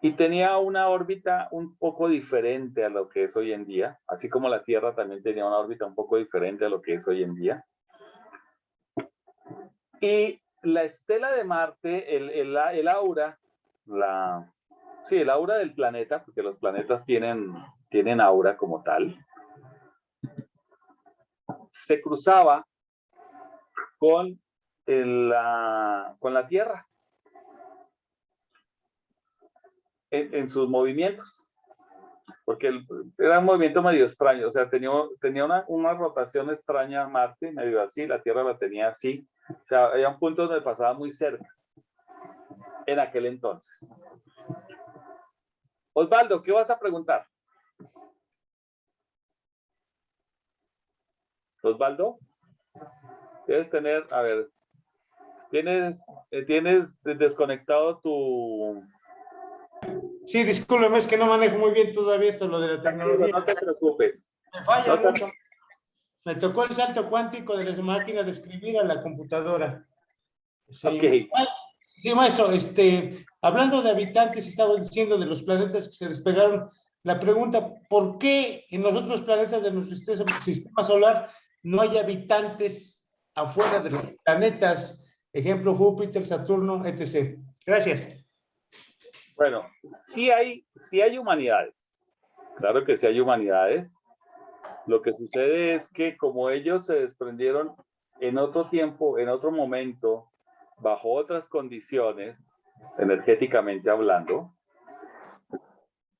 y tenía una órbita un poco diferente a lo que es hoy en día, así como la Tierra también tenía una órbita un poco diferente a lo que es hoy en día. Y la estela de Marte, el aura, el aura del planeta, porque los planetas tienen aura como tal, se cruzaba con la Tierra en sus movimientos, porque era un movimiento medio extraño, o sea, tenía una rotación extraña Marte, medio así, la Tierra la tenía así, o sea, había un punto donde pasaba muy cerca, en aquel entonces. Osvaldo, ¿qué vas a preguntar? Osvaldo, debes tener, a ver, tienes desconectado tu...
Sí, discúlpeme, es que no manejo muy bien todavía esto, lo de la tecnología.
No te preocupes.
Me falla mucho. Me tocó el salto cuántico de las máquinas de escribir a la computadora. Sí,
Ok.
sí, maestro, hablando de habitantes, estaba diciendo de los planetas que se despegaron. La pregunta, ¿por qué en los otros planetas de nuestro sistema solar no hay habitantes afuera de los planetas? Ejemplo, Júpiter, Saturno, etc. Gracias.
Bueno, sí hay humanidades. Claro que sí hay humanidades. Lo que sucede es que como ellos se desprendieron en otro tiempo, en otro momento, bajo otras condiciones, energéticamente hablando,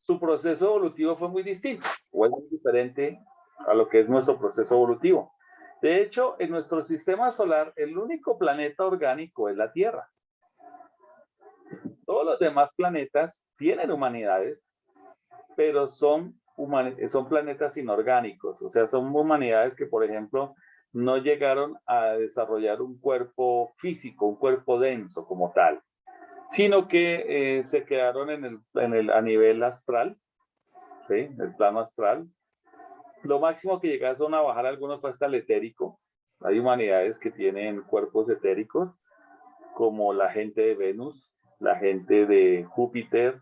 su proceso evolutivo fue muy distinto, o es muy diferente a lo que es nuestro proceso evolutivo. De hecho, en nuestro sistema solar, el único planeta orgánico es la Tierra. Todos los demás planetas tienen humanidades, pero son planetas inorgánicos, o sea, son humanidades que, por ejemplo, no llegaron a desarrollar un cuerpo físico, un cuerpo denso como tal, sino que se quedaron a nivel astral, ¿sí? El plano astral. Lo máximo que llegaron a bajar algunos fue hasta el etérico. Hay humanidades que tienen cuerpos etéricos, como la gente de Venus, la gente de Júpiter.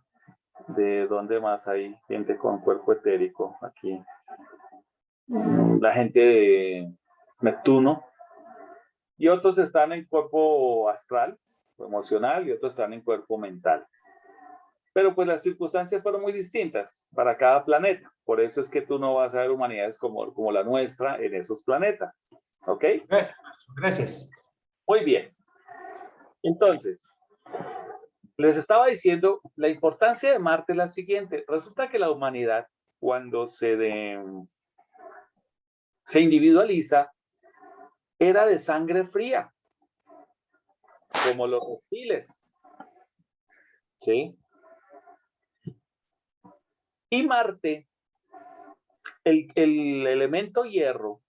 ¿De dónde más hay gente con cuerpo etérico? Aquí. La gente de Neptuno. Y otros están en cuerpo astral, emocional, y otros están en cuerpo mental. Pero pues las circunstancias fueron muy distintas para cada planeta. Por eso es que tú no vas a ver humanidades como la nuestra en esos planetas. ¿Ok?
Gracias, maestro. Gracias.
Muy bien. Entonces, les estaba diciendo, la importancia de Marte es la siguiente. Resulta que la humanidad, cuando se individualiza, era de sangre fría, como los reptiles. ¿Sí? Y Marte, el elemento hierro,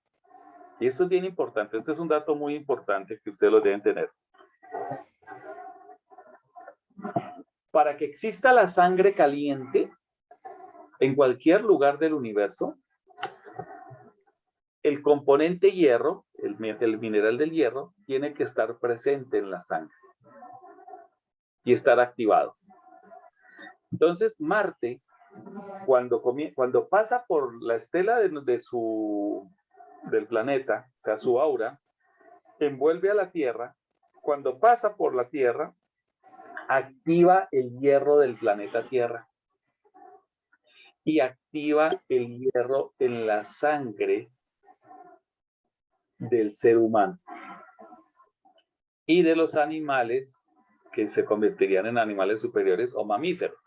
y esto es bien importante, este es un dato muy importante que ustedes lo deben tener. Para que exista la sangre caliente en cualquier lugar del universo, el componente hierro, el mineral del hierro, tiene que estar presente en la sangre y estar activado. Entonces, Marte, cuando pasa por la estela del planeta, o sea, su aura, envuelve a la Tierra. Cuando pasa por la Tierra, activa el hierro del planeta Tierra y activa el hierro en la sangre del ser humano y de los animales que se convertirían en animales superiores o mamíferos.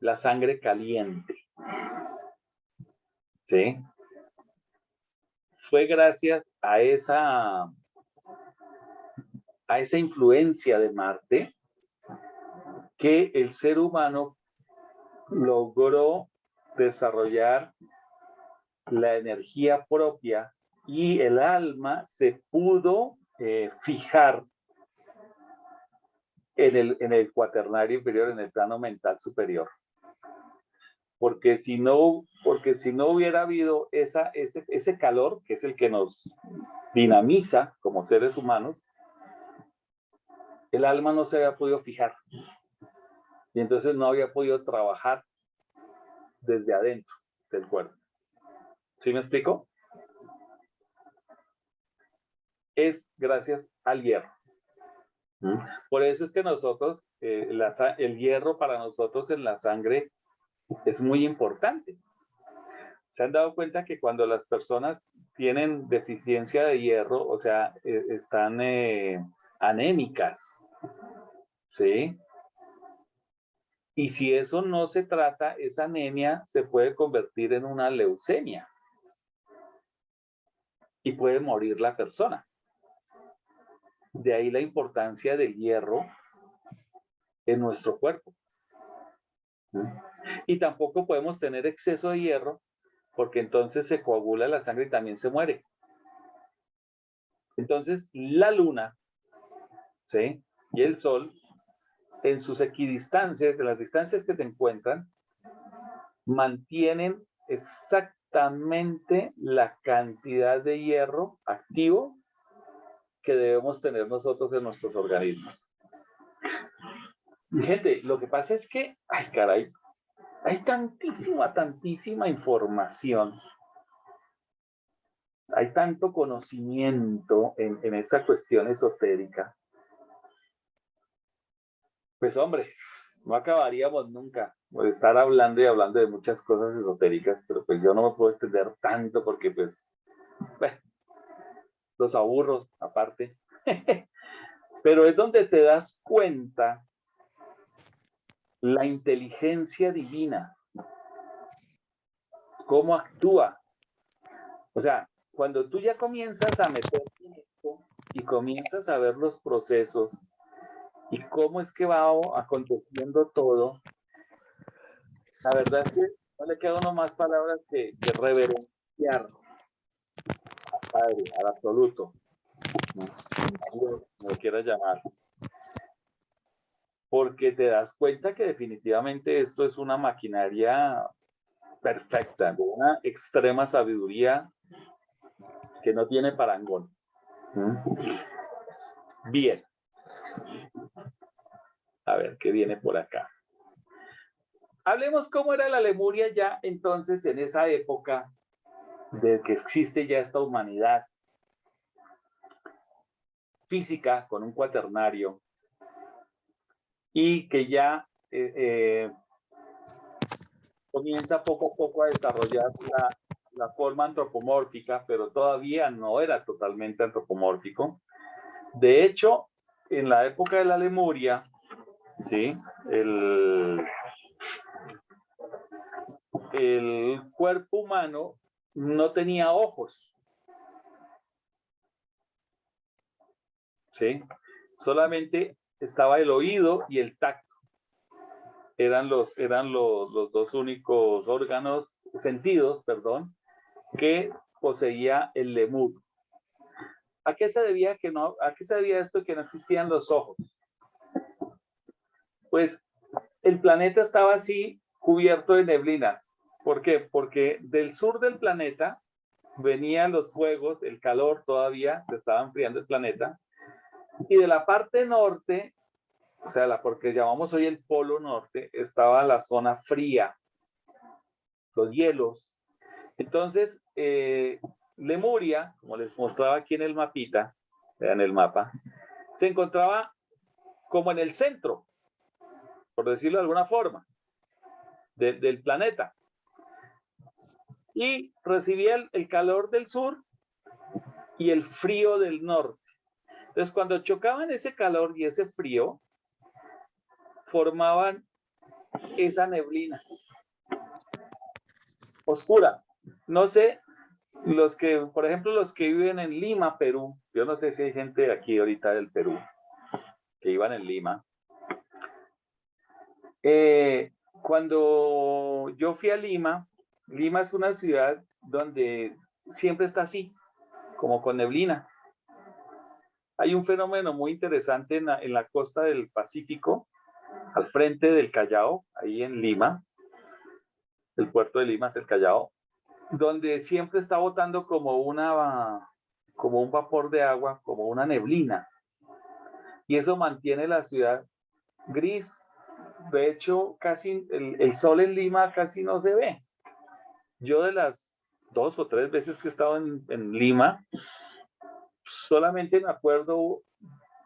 La sangre caliente. ¿Sí? Fue gracias a esa influencia de Marte que el ser humano logró desarrollar la energía propia y el alma se pudo fijar en el cuaternario inferior, en el plano mental superior. Porque si no hubiera habido ese calor, que es el que nos dinamiza como seres humanos, el alma no se había podido fijar. Y entonces no había podido trabajar desde adentro del cuerpo. ¿Sí me explico? Es gracias al hierro. Por eso es que nosotros, el hierro para nosotros en la sangre es muy importante. ¿Se han dado cuenta que cuando las personas tienen deficiencia de hierro, o sea, están anémicas? ¿Sí? Y si eso no se trata, esa anemia se puede convertir en una leucemia y puede morir la persona. De ahí la importancia del hierro en nuestro cuerpo. Y tampoco podemos tener exceso de hierro porque entonces se coagula la sangre y también se muere. Entonces, la luna, ¿sí? Y el sol, en sus equidistancias, en las distancias que se encuentran, mantienen exactamente la cantidad de hierro activo que debemos tener nosotros en nuestros organismos. Gente, lo que pasa es que, ay caray, hay tantísima información, hay tanto conocimiento en esta cuestión esotérica. Pues hombre, no acabaríamos nunca por estar hablando y hablando de muchas cosas esotéricas, pero pues yo no me puedo extender tanto porque pues, bueno, los aburro aparte. Pero es donde te das cuenta la inteligencia divina, cómo actúa. O sea, cuando tú ya comienzas a meterte en esto y comienzas a ver los procesos y cómo es que va aconteciendo todo, la verdad es que no le queda uno más palabras que reverenciar al Padre, al absoluto, ¿no? Como lo quieras llamar. Porque te das cuenta que definitivamente esto es una maquinaria perfecta, de una extrema sabiduría que no tiene parangón. Bien. A ver, ¿qué viene por acá? Hablemos cómo era la Lemuria ya entonces en esa época de que existe ya esta humanidad física con un cuaternario y que ya comienza poco a poco a desarrollar la forma antropomórfica, pero todavía no era totalmente antropomórfico. De hecho, en la época de la Lemuria, ¿sí? El cuerpo humano no tenía ojos, ¿sí? Solamente estaba el oído y el tacto. Eran los dos únicos órganos, sentidos, perdón, que poseía el lemur. ¿A qué se debía esto que no existían los ojos? Pues el planeta estaba así cubierto de neblinas. ¿Por qué? Porque del sur del planeta venían los fuegos, el calor todavía, se estaba enfriando el planeta, y de la parte norte, o sea, porque llamamos hoy el polo norte, estaba la zona fría, los hielos. Entonces, Lemuria, como les mostraba aquí en el mapita, vean el mapa, se encontraba como en el centro, por decirlo de alguna forma, del planeta. Y recibía el calor del sur y el frío del norte. Entonces, cuando chocaban ese calor y ese frío, formaban esa neblina oscura. No sé, por ejemplo, los que viven en Lima, Perú, yo no sé si hay gente aquí ahorita del Perú que iban en Lima. Cuando yo fui a Lima, Lima es una ciudad donde siempre está así, como con neblina. Hay un fenómeno muy interesante en la costa del Pacífico, al frente del Callao, ahí en Lima, el puerto de Lima es el Callao, donde siempre está botando como un vapor de agua, como una neblina. Y eso mantiene la ciudad gris. De hecho, casi el sol en Lima casi no se ve. Yo de las 2 o 3 veces que he estado en Lima, solamente me acuerdo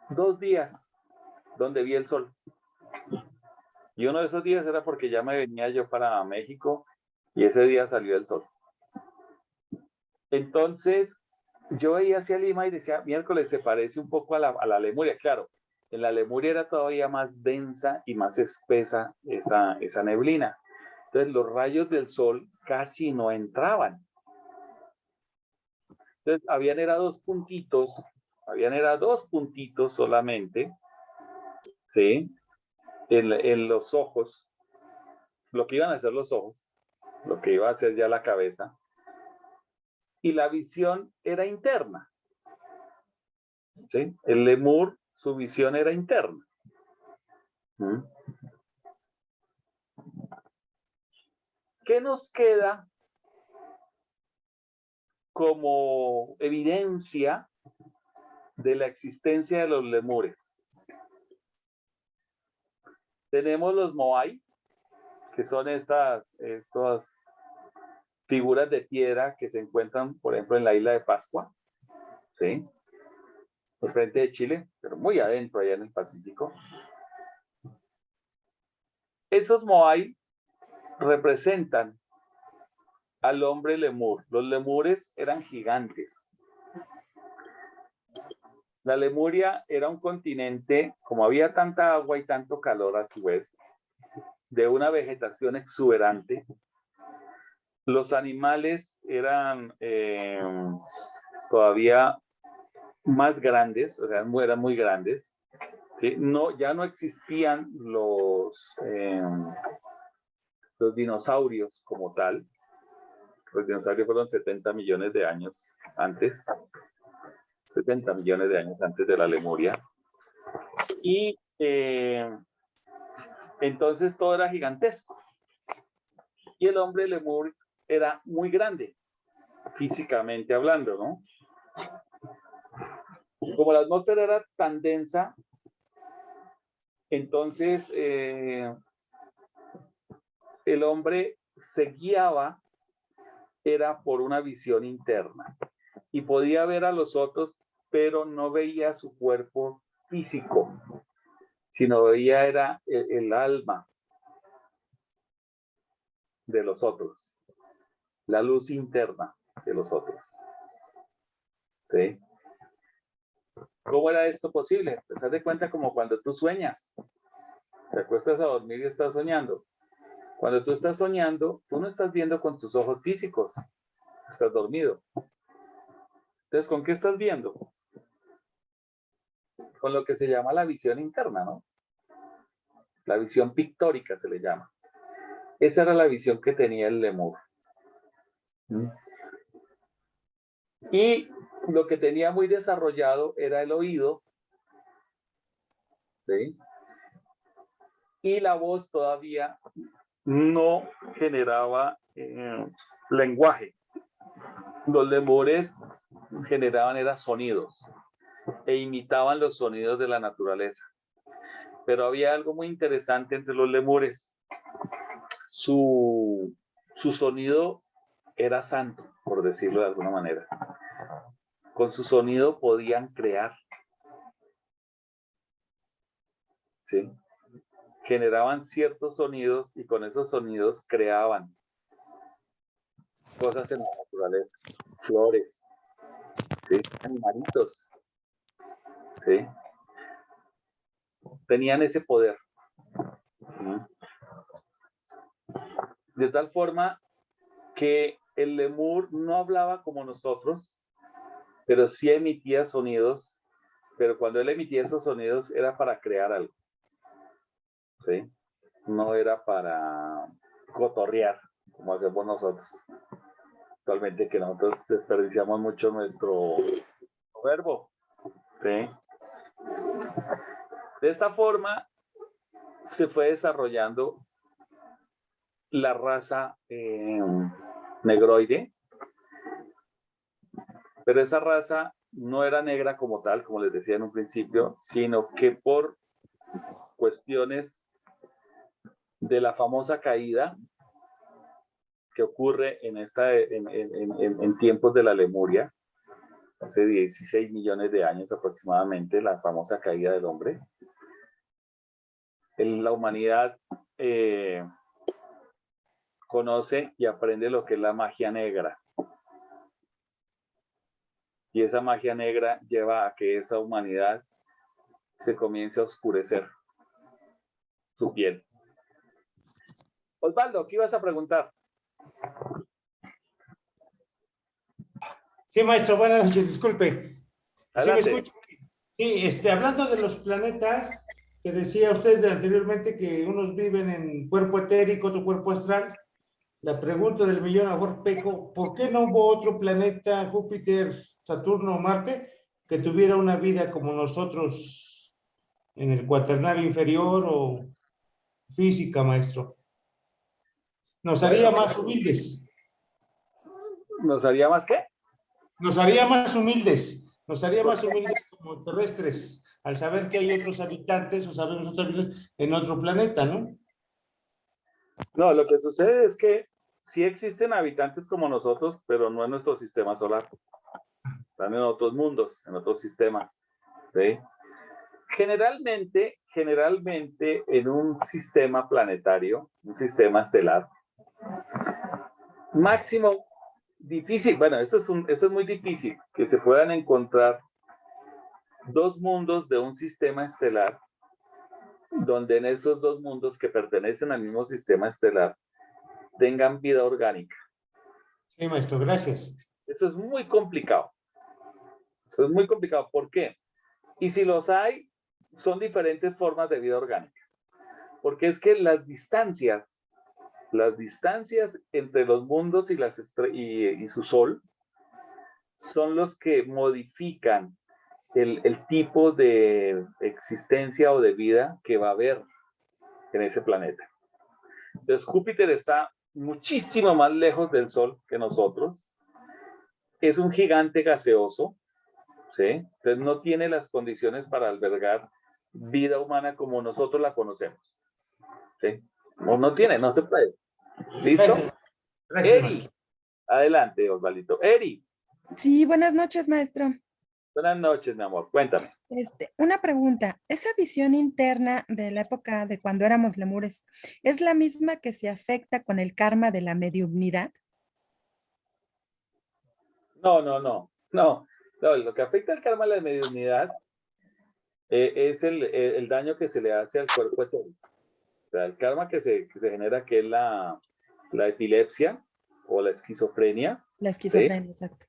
2 días donde vi el sol. Y uno de esos días era porque ya me venía yo para México y ese día salió el sol. Entonces, yo veía hacia Lima y decía, miércoles se parece un poco a la Lemuria. Claro, en la Lemuria era todavía más densa y más espesa esa neblina. Entonces, los rayos del sol casi no entraban. Entonces, habían dos puntitos solamente, ¿sí? En los ojos, lo que iban a hacer los ojos, lo que iba a hacer ya la cabeza, y la visión era interna, ¿sí? El lemur, su visión era interna. ¿Qué nos queda como evidencia de la existencia de los lemures. Tenemos los Moai, que son estas figuras de piedra que se encuentran, por ejemplo, en la isla de Pascua, ¿sí? Al frente de Chile, pero muy adentro, allá en el Pacífico. Esos Moai representan al hombre lemur. Los lemures eran gigantes. La Lemuria era un continente, como había tanta agua y tanto calor a su vez, de una vegetación exuberante. Los animales eran todavía más grandes, o sea, eran muy grandes. ¿Sí? No, ya no existían los dinosaurios como tal. Los dinosaurios fueron 70 millones de años antes. 70 millones de años antes de la Lemuria. Y entonces todo era gigantesco. Y el hombre lemur era muy grande, físicamente hablando, ¿no? Como la atmósfera era tan densa, entonces el hombre se guiaba, era por una visión interna. Y podía ver a los otros, pero no veía su cuerpo físico, sino veía era el alma de los otros, la luz interna de los otros. ¿Sí? ¿Cómo era esto posible? Pues haz de cuenta como cuando tú sueñas. Te acuestas a dormir y estás soñando. Cuando tú estás soñando, tú no estás viendo con tus ojos físicos. Estás dormido. Entonces, ¿con qué estás viendo? Con lo que se llama la visión interna, ¿no? La visión pictórica se le llama. Esa era la visión que tenía el lemur. Y lo que tenía muy desarrollado era el oído, ¿sí? Y la voz todavía no generaba lenguaje. Los lemures generaban era sonidos e imitaban los sonidos de la naturaleza. Pero había algo muy interesante entre los lemures. Su sonido era santo, por decirlo de alguna manera. Con su sonido podían crear. ¿Sí? Generaban ciertos sonidos y con esos sonidos creaban cosas en la naturaleza, flores, ¿sí? Animalitos, ¿sí? Tenían ese poder. De tal forma que el lemur no hablaba como nosotros, pero sí emitía sonidos, pero cuando él emitía esos sonidos era para crear algo, ¿sí? No era para cotorrear, como hacemos nosotros. Actualmente que nosotros desperdiciamos mucho nuestro verbo, ¿sí? De esta forma se fue desarrollando la raza negroide, pero esa raza no era negra como tal, como les decía en un principio, sino que por cuestiones de la famosa caída que ocurre en tiempos de la Lemuria, hace 16 millones de años aproximadamente, la famosa caída del hombre. La humanidad conoce y aprende lo que es la magia negra. Y esa magia negra lleva a que esa humanidad se comience a oscurecer su piel. Osvaldo, ¿qué ibas a preguntar?
Sí, maestro, buenas noches, disculpe. ¿Sí me
Adelante.
escucha? Sí, hablando de los planetas, que decía usted anteriormente que unos viven en cuerpo etérico, otro cuerpo astral. La pregunta del millón a Jorge Peco, ¿por qué no hubo otro planeta, Júpiter, Saturno o Marte, que tuviera una vida como nosotros en el cuaternario inferior o física, maestro? Nos haría más humildes.
¿Nos haría más qué?
Nos haría más humildes, Nos haría más humildes como terrestres, al saber que hay otros habitantes, o sabemos otros habitantes en otro planeta, ¿no?
No, lo que sucede es que sí existen habitantes como nosotros, pero no en nuestro sistema solar. Están en otros mundos, en otros sistemas. ¿Sí? Generalmente en un sistema planetario, un sistema estelar, máximo difícil, bueno, eso es muy difícil, que se puedan encontrar dos mundos de un sistema estelar, donde en esos dos mundos que pertenecen al mismo sistema estelar tengan vida orgánica.
Sí, maestro, gracias.
Eso es muy complicado. Eso es muy complicado. ¿Por qué? Y si los hay, son diferentes formas de vida orgánica. Porque es que las distancias entre los mundos y su sol son los que modifican el tipo de existencia o de vida que va a haber en ese planeta. Entonces Júpiter está muchísimo más lejos del Sol que nosotros. Es un gigante gaseoso, ¿sí? Entonces no tiene las condiciones para albergar vida humana como nosotros la conocemos, ¿sí? No tiene, no se puede. ¿Listo?
Gracias,
Eri,
maestro.
adelante, Osvaldito. Eri,
Sí, buenas noches, maestro.
buenas noches, mi amor, cuéntame.
Una pregunta. ¿Esa visión interna de la época de cuando éramos lemures es la misma que se afecta con el karma de la mediumnidad?
No, lo que afecta al karma de la mediunidad es el daño que se le hace al cuerpo etérico. O sea, el karma que se genera, que es la epilepsia o la esquizofrenia.
La esquizofrenia,
¿sí?
exacto.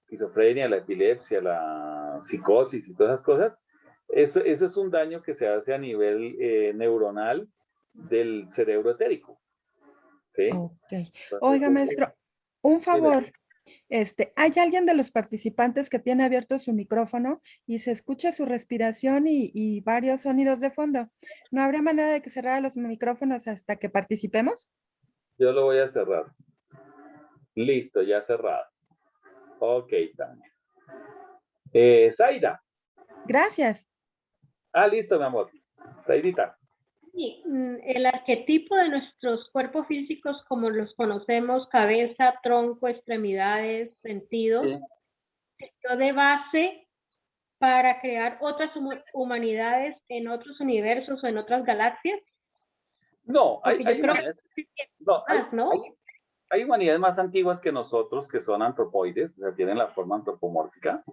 Esquizofrenia, la epilepsia, la psicosis y todas esas cosas. Eso es un daño que se hace a nivel neuronal del cerebro etérico. ¿Sí?
Ok. Oiga, maestro, un favor. Hay alguien de los participantes que tiene abierto su micrófono y se escucha su respiración y varios sonidos de fondo. ¿No habría manera de que cerrara los micrófonos hasta que participemos?
Yo lo voy a cerrar. Listo, ya cerrado. Ok, Tania. Zaida.
Gracias.
Listo, mi amor. Zaidita.
Sí, el arquetipo de nuestros cuerpos físicos, como los conocemos, cabeza, tronco, extremidades, sentidos, sirvió de base para crear otras humanidades en otros universos o en otras galaxias.
No, hay humanidades más antiguas que nosotros, que son antropoides, o sea, tienen la forma antropomórfica.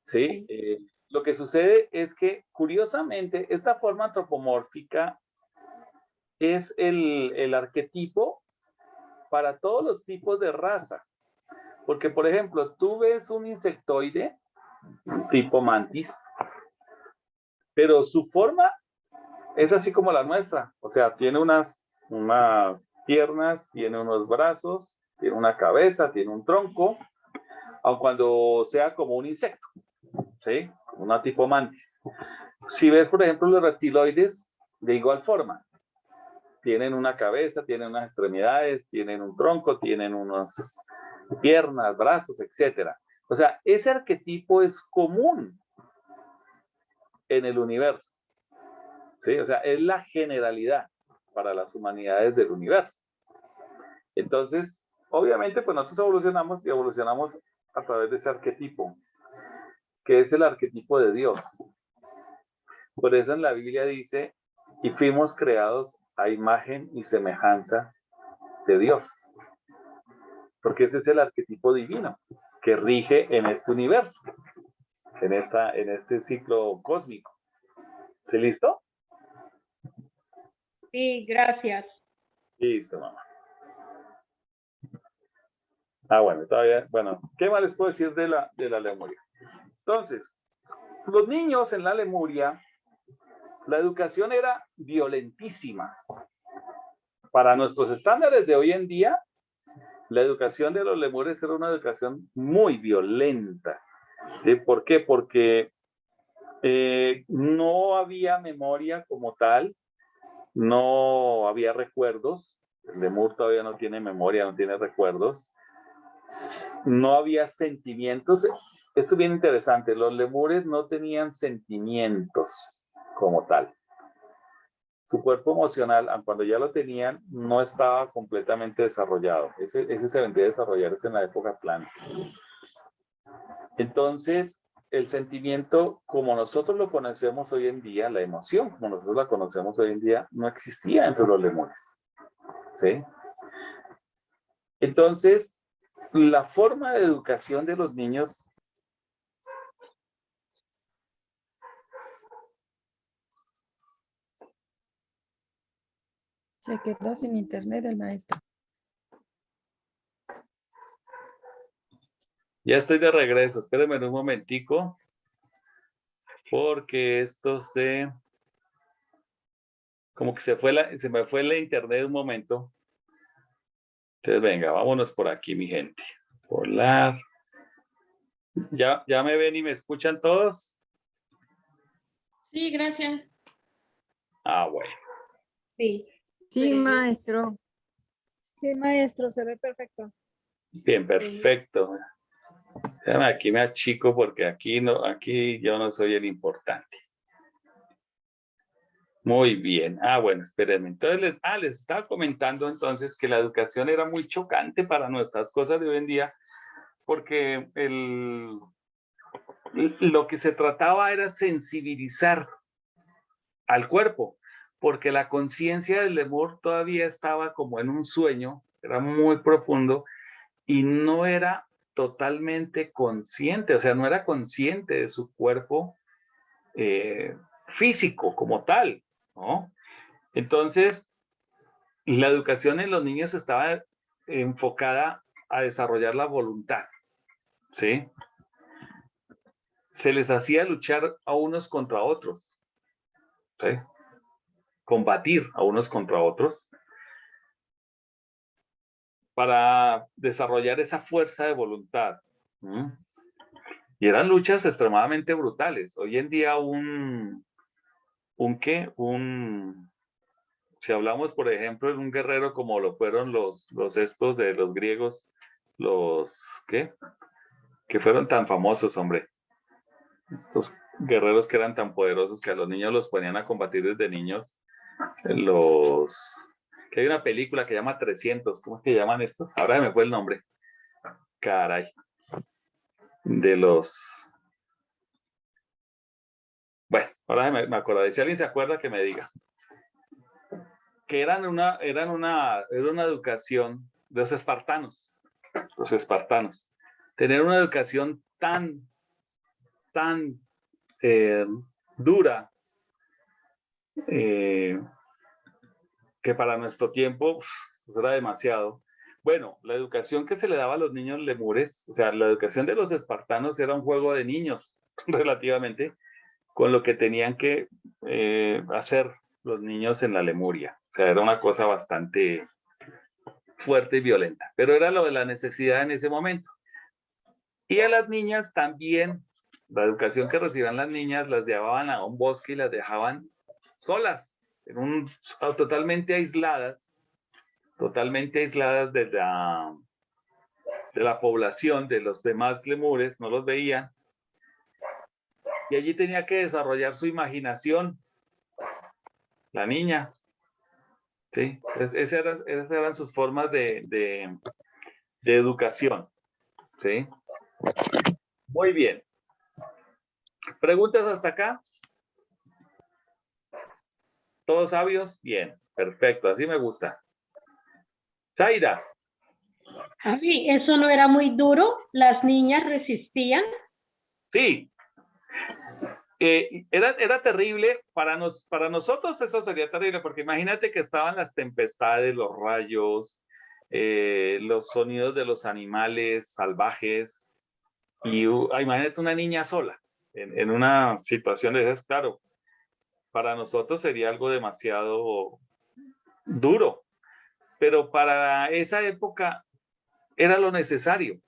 ¿Sí? Lo que sucede es que, curiosamente, esta forma antropomórfica es el arquetipo para todos los tipos de raza. Porque, por ejemplo, tú ves un insectoide, tipo mantis, pero su forma es así como la nuestra. O sea, tiene unas piernas, tiene unos brazos, tiene una cabeza, tiene un tronco, aun cuando sea como un insecto, ¿sí? Una tipo mantis. Si ves, por ejemplo, los reptiloides, de igual forma, tienen una cabeza, tienen unas extremidades, tienen un tronco, tienen unas piernas, brazos, etcétera. O sea, ese arquetipo es común en el universo, ¿sí? O sea, es la generalidad para las humanidades del universo. Entonces, obviamente, pues nosotros evolucionamos a través de ese arquetipo, que es el arquetipo de Dios. Por eso en la Biblia dice, y fuimos creados a imagen y semejanza de Dios. Porque ese es el arquetipo divino que rige en este universo, en este ciclo cósmico. ¿Sí, listo?
Sí, gracias.
Listo, mamá. Bueno, todavía, bueno, ¿qué más les puedo decir de la Lemuria? Entonces, los niños en la Lemuria, la educación era violentísima. Para nuestros estándares de hoy en día, la educación de los lemures era una educación muy violenta. ¿Sí? ¿Por qué? Porque no había memoria como tal, no había recuerdos. El lemur todavía no tiene memoria, no tiene recuerdos. No había sentimientos. Esto es bien interesante. Los lemures no tenían sentimientos como tal. Su cuerpo emocional, aun cuando ya lo tenían, no estaba completamente desarrollado. Ese se vendría a desarrollarse en la época plana. Entonces, el sentimiento, como nosotros lo conocemos hoy en día, la emoción, como nosotros la conocemos hoy en día, no existía entre los lemures. ¿Sí? Entonces, la forma de educación de los niños
Se quedó sin internet el maestro.
ya estoy de regreso, espérenme un momentico, porque esto como que se me fue la internet un momento. Entonces, venga, vámonos por aquí, mi gente. Volar. ¿Ya me ven y me escuchan todos?
Sí, gracias.
Ah, bueno.
Sí.
Sí, maestro.
Sí, maestro, se ve perfecto.
Bien, perfecto. Déjame, aquí me achico porque aquí yo no soy el importante. Muy bien. Ah, bueno, espérenme. Entonces, les estaba comentando entonces que la educación era muy chocante para nuestras cosas de hoy en día, porque lo que se trataba era sensibilizar al cuerpo, porque la conciencia del lemur todavía estaba como en un sueño, era muy profundo y no era totalmente consciente, o sea, no era consciente de su cuerpo físico como tal, ¿no? Entonces, la educación en los niños estaba enfocada a desarrollar la voluntad, ¿sí? Se les hacía luchar a unos contra otros, ¿sí? Combatir a unos contra otros para desarrollar esa fuerza de voluntad. Y eran luchas extremadamente brutales. Hoy en día si hablamos, por ejemplo, de un guerrero como lo fueron los estos de los griegos, que fueron tan famosos, hombre. Los guerreros que eran tan poderosos que a los niños los ponían a combatir desde niños. Que hay una película que llama 300, ¿cómo es que llaman estos? Ahora me fue el nombre. Caray. Bueno, ahora me acordaré. Si alguien se acuerda, que me diga. Que era una educación de los espartanos. Los espartanos. Tener una educación tan dura, que para nuestro tiempo era demasiado. Bueno, la educación que se le daba a los niños lemures, o sea, la educación de los espartanos era un juego de niños, relativamente, con lo que tenían que hacer los niños en la Lemuria. O sea, era una cosa bastante fuerte y violenta, pero era lo de la necesidad en ese momento. Y a las niñas también, la educación que recibían las niñas, las llevaban a un bosque y las dejaban solas, totalmente aisladas de la población, de los demás lemures, no los veían. Y allí tenía que desarrollar su imaginación, la niña. ¿Sí? Esas eran sus formas de educación. ¿Sí? Muy bien. ¿Preguntas hasta acá? ¿Todos sabios? Bien, perfecto, así me gusta. Zaida.
Javi, ¿eso no era muy duro? ¿Las niñas resistían?
Sí. Era terrible para nosotros. Eso sería terrible, porque imagínate que estaban las tempestades, los rayos, los sonidos de los animales salvajes, y imagínate una niña sola en una situación de esas. Claro, para nosotros sería algo demasiado duro, pero para esa época era lo necesario,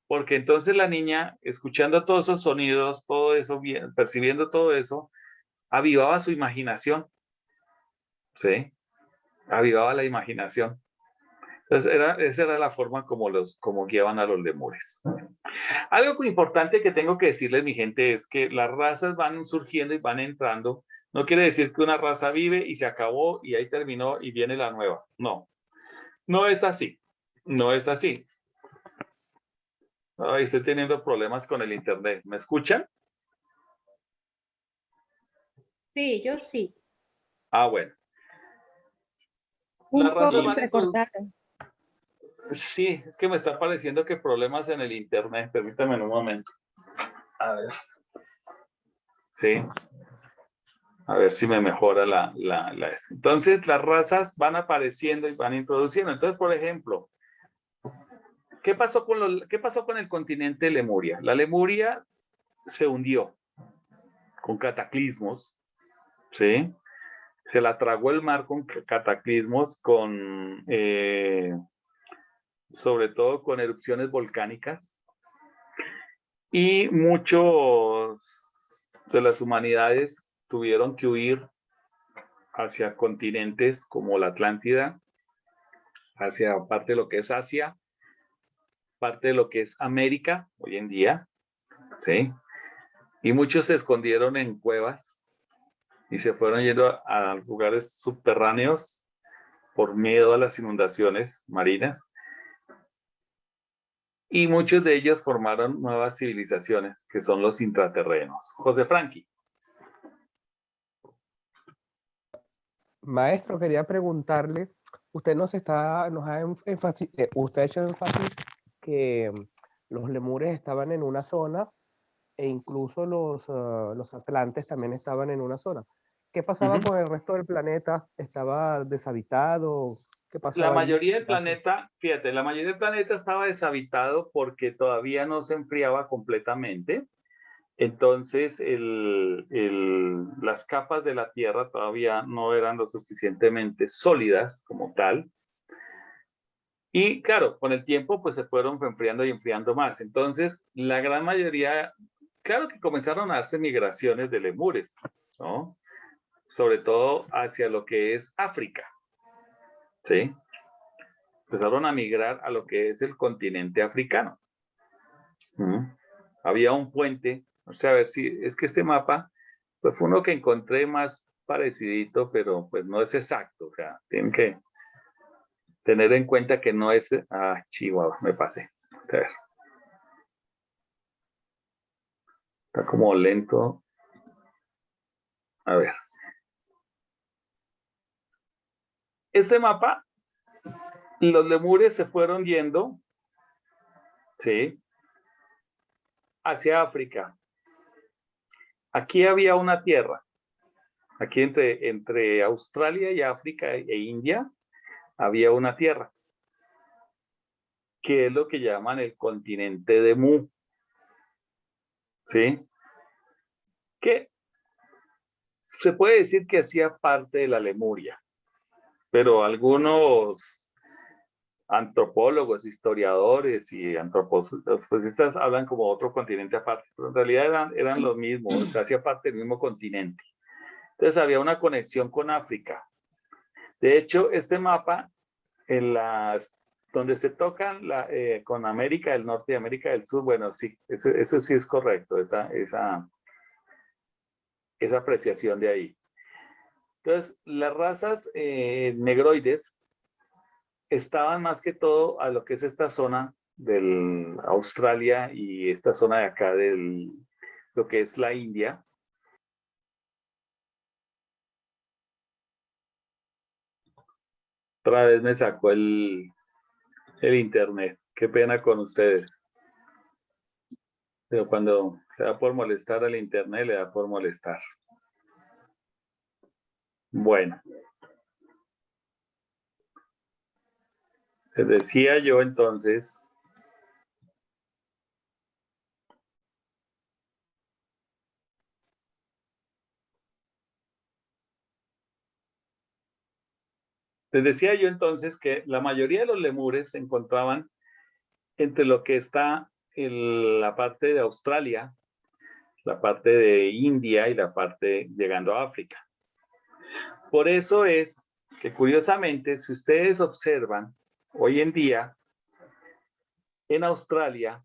porque entonces la niña, escuchando todos esos sonidos, todo eso, percibiendo todo eso, avivaba su imaginación, ¿sí? Avivaba la imaginación. Entonces, esa era la forma como guiaban a los lemures. Algo importante que tengo que decirles, mi gente, es que las razas van surgiendo y van entrando. No quiere decir que una raza vive y se acabó y ahí terminó y viene la nueva. No, no es así. No es así. Ay, estoy teniendo problemas con el internet. ¿Me escuchan?
Sí, yo sí.
Ah, bueno.
Un
Las razas
poco
van
entrecortado.
Sí, es que me está pareciendo que problemas en el internet. Permítame un momento. A ver. Sí. A ver si me mejora Entonces, las razas van apareciendo y van introduciendo. Entonces, por ejemplo, ¿qué pasó con el continente Lemuria? La Lemuria se hundió con cataclismos, ¿sí? Se la tragó el mar con cataclismos, sobre todo con erupciones volcánicas. Y muchos de las humanidades tuvieron que huir hacia continentes como la Atlántida, hacia parte de lo que es Asia, parte de lo que es América hoy en día, ¿sí? Y muchos se escondieron en cuevas y se fueron yendo a lugares subterráneos por miedo a las inundaciones marinas. Y muchos de ellos formaron nuevas civilizaciones, que son los intraterrenos. José Franqui.
Maestro, quería preguntarle, usted usted ha hecho énfasis que los lemures estaban en una zona e incluso los atlantes también estaban en una zona. ¿Qué pasaba con el resto del planeta? ¿Estaba deshabitado? ¿Qué pasaba
La
allí?
mayoría del planeta, fíjate, la mayoría del planeta estaba deshabitado porque todavía no se enfriaba completamente. Entonces, las capas de la Tierra todavía no eran lo suficientemente sólidas como tal. Y claro, con el tiempo, pues se fueron enfriando y enfriando más. Entonces, la gran mayoría, claro que comenzaron a darse migraciones de lemures, ¿no? Sobre todo hacia lo que es África, ¿sí? Empezaron a migrar a lo que es el continente africano. Había un puente, o sea, a ver si, es que este mapa, pues fue uno que encontré más parecidito, pero pues no es exacto, o sea, tienen que tener en cuenta que no es, chihuahua, me pasé. A ver. Está como lento. A ver. Este mapa, los lemures se fueron yendo, ¿sí? Hacia África. Aquí había una tierra. Aquí entre Australia y África e India había una tierra, que es lo que llaman el continente de Mu. ¿Sí? Que se puede decir que hacía parte de la Lemuria, pero algunos antropólogos, historiadores y antroposofistas hablan como otro continente aparte, pero en realidad eran los mismos, o sea, hacía parte del mismo continente. Entonces había una conexión con África. De hecho, este mapa, donde se tocan con América del Norte y América del Sur, bueno, sí, eso sí es correcto, esa apreciación de ahí. Entonces, las razas negroides estaban más que todo a lo que es esta zona de Australia y esta zona de acá lo que es la India. Otra vez me sacó el internet. Qué pena con ustedes. Pero cuando le da por molestar al internet, le da por molestar. Bueno. Les decía yo entonces. Les decía yo entonces que la mayoría de los lemures se encontraban entre lo que está en la parte de Australia, la parte de India y la parte llegando a África. Por eso es que curiosamente, si ustedes observan, hoy en día, en Australia,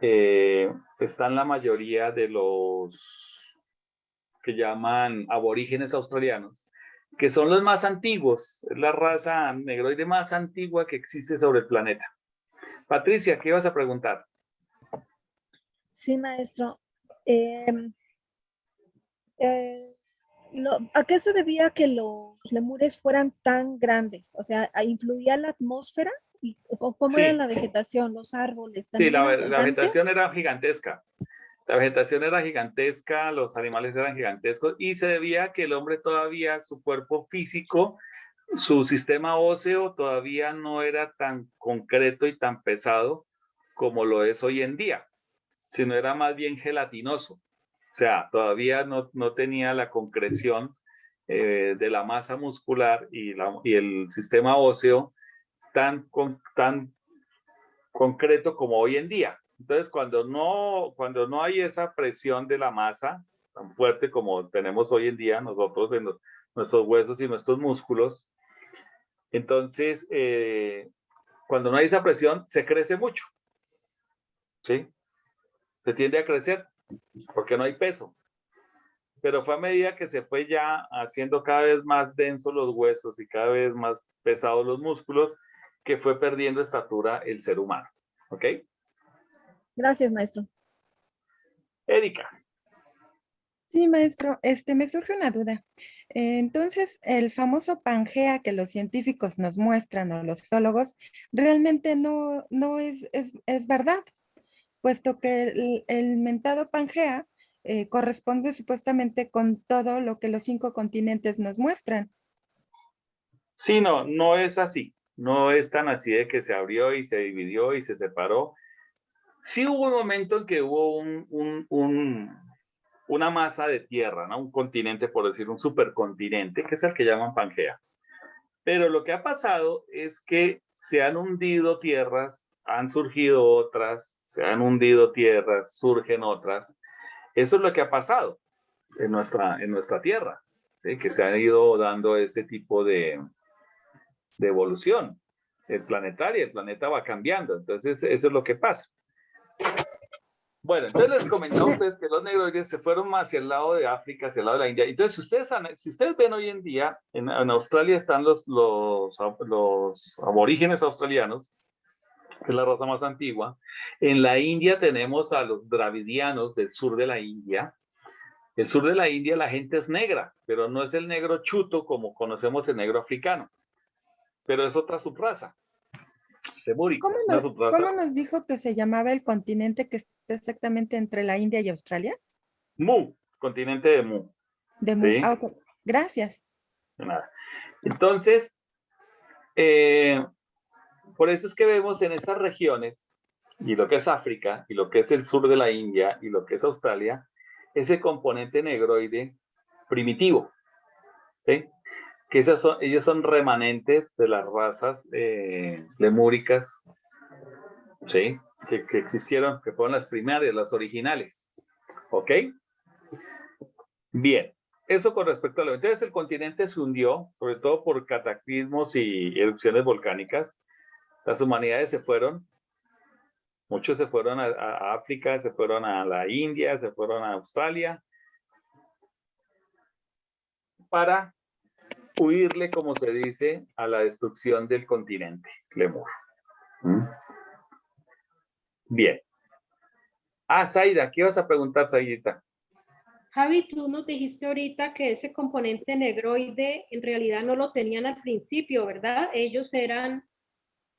están la mayoría de los que llaman aborígenes australianos, que son los más antiguos, es la raza negroide más antigua que existe sobre el planeta. Patricia, ¿qué ibas a preguntar?
Sí, maestro. ¿A qué se debía que los lemures fueran tan grandes? O sea, ¿influía la atmósfera? ¿Y cómo era
Sí,
la vegetación, los árboles?
sí,
¿También eran
la vegetación
gigantes?
era gigantesca. La vegetación era gigantesca, los animales eran gigantescos y se debía a que el hombre todavía, su cuerpo físico, su sistema óseo todavía no era tan concreto y tan pesado como lo es hoy en día, sino era más bien gelatinoso. O sea, todavía no tenía la concreción de la masa muscular y el sistema óseo tan concreto como hoy en día. Entonces, cuando no hay esa presión de la masa tan fuerte como tenemos hoy en día nosotros en nuestros huesos y nuestros músculos, entonces, cuando no hay esa presión, se crece mucho, ¿sí? Se tiende a crecer porque no hay peso. Pero fue a medida que se fue ya haciendo cada vez más densos los huesos y cada vez más pesados los músculos, que fue perdiendo estatura el ser humano, ¿ok?
Gracias, maestro.
Erika.
Sí, maestro, me surge una duda. Entonces, el famoso Pangea que los científicos nos muestran o los geólogos realmente no es verdad, puesto que el mentado Pangea corresponde supuestamente con todo lo que los 5 continentes nos muestran.
Sí, no es así. No es tan así de que se abrió y se dividió y se separó. Sí hubo un momento en que hubo una masa de tierra, ¿no? Un continente, por decir, un supercontinente, que es el que llaman Pangea. Pero lo que ha pasado es que se han hundido tierras, han surgido otras, se han hundido tierras, surgen otras. Eso es lo que ha pasado en nuestra tierra, ¿sí? Que se han ido dando ese tipo de evolución planetaria. El planeta va cambiando, entonces eso es lo que pasa. Bueno, entonces les comentaba a ustedes que los negroides se fueron más hacia el lado de África, hacia el lado de la India. Entonces, si ustedes ven hoy en día, en Australia están los aborígenes australianos, que es la raza más antigua. En la India tenemos a los dravidianos del sur de la India. El sur de la India la gente es negra, pero no es el negro chuto como conocemos el negro africano, pero es otra subraza. Lemúrico, una subraza.
¿Cómo nos dijo que se llamaba el continente que está exactamente entre la India y Australia?
Mu, continente de Mu.
De Mu.
¿Sí?
Ah, okay. Gracias.
De nada. Entonces, por eso es que vemos en esas regiones, y lo que es África, y lo que es el sur de la India, y lo que es Australia, ese componente negroide primitivo, ¿sí? Que ellos son remanentes de las razas lemúricas, ¿sí? Que existieron, que fueron las primarias, las originales, ¿ok? Bien, eso con respecto a lo. Entonces el continente se hundió, sobre todo por cataclismos y erupciones volcánicas. Las humanidades se fueron, muchos se fueron a África, se fueron a la India, se fueron a Australia, para huirle, como se dice, a la destrucción del continente Lemur. Bien. Zaida, ¿qué vas a preguntar, Zaidita?
Javi, tú nos dijiste ahorita que ese componente negroide en realidad no lo tenían al principio, ¿verdad? Ellos eran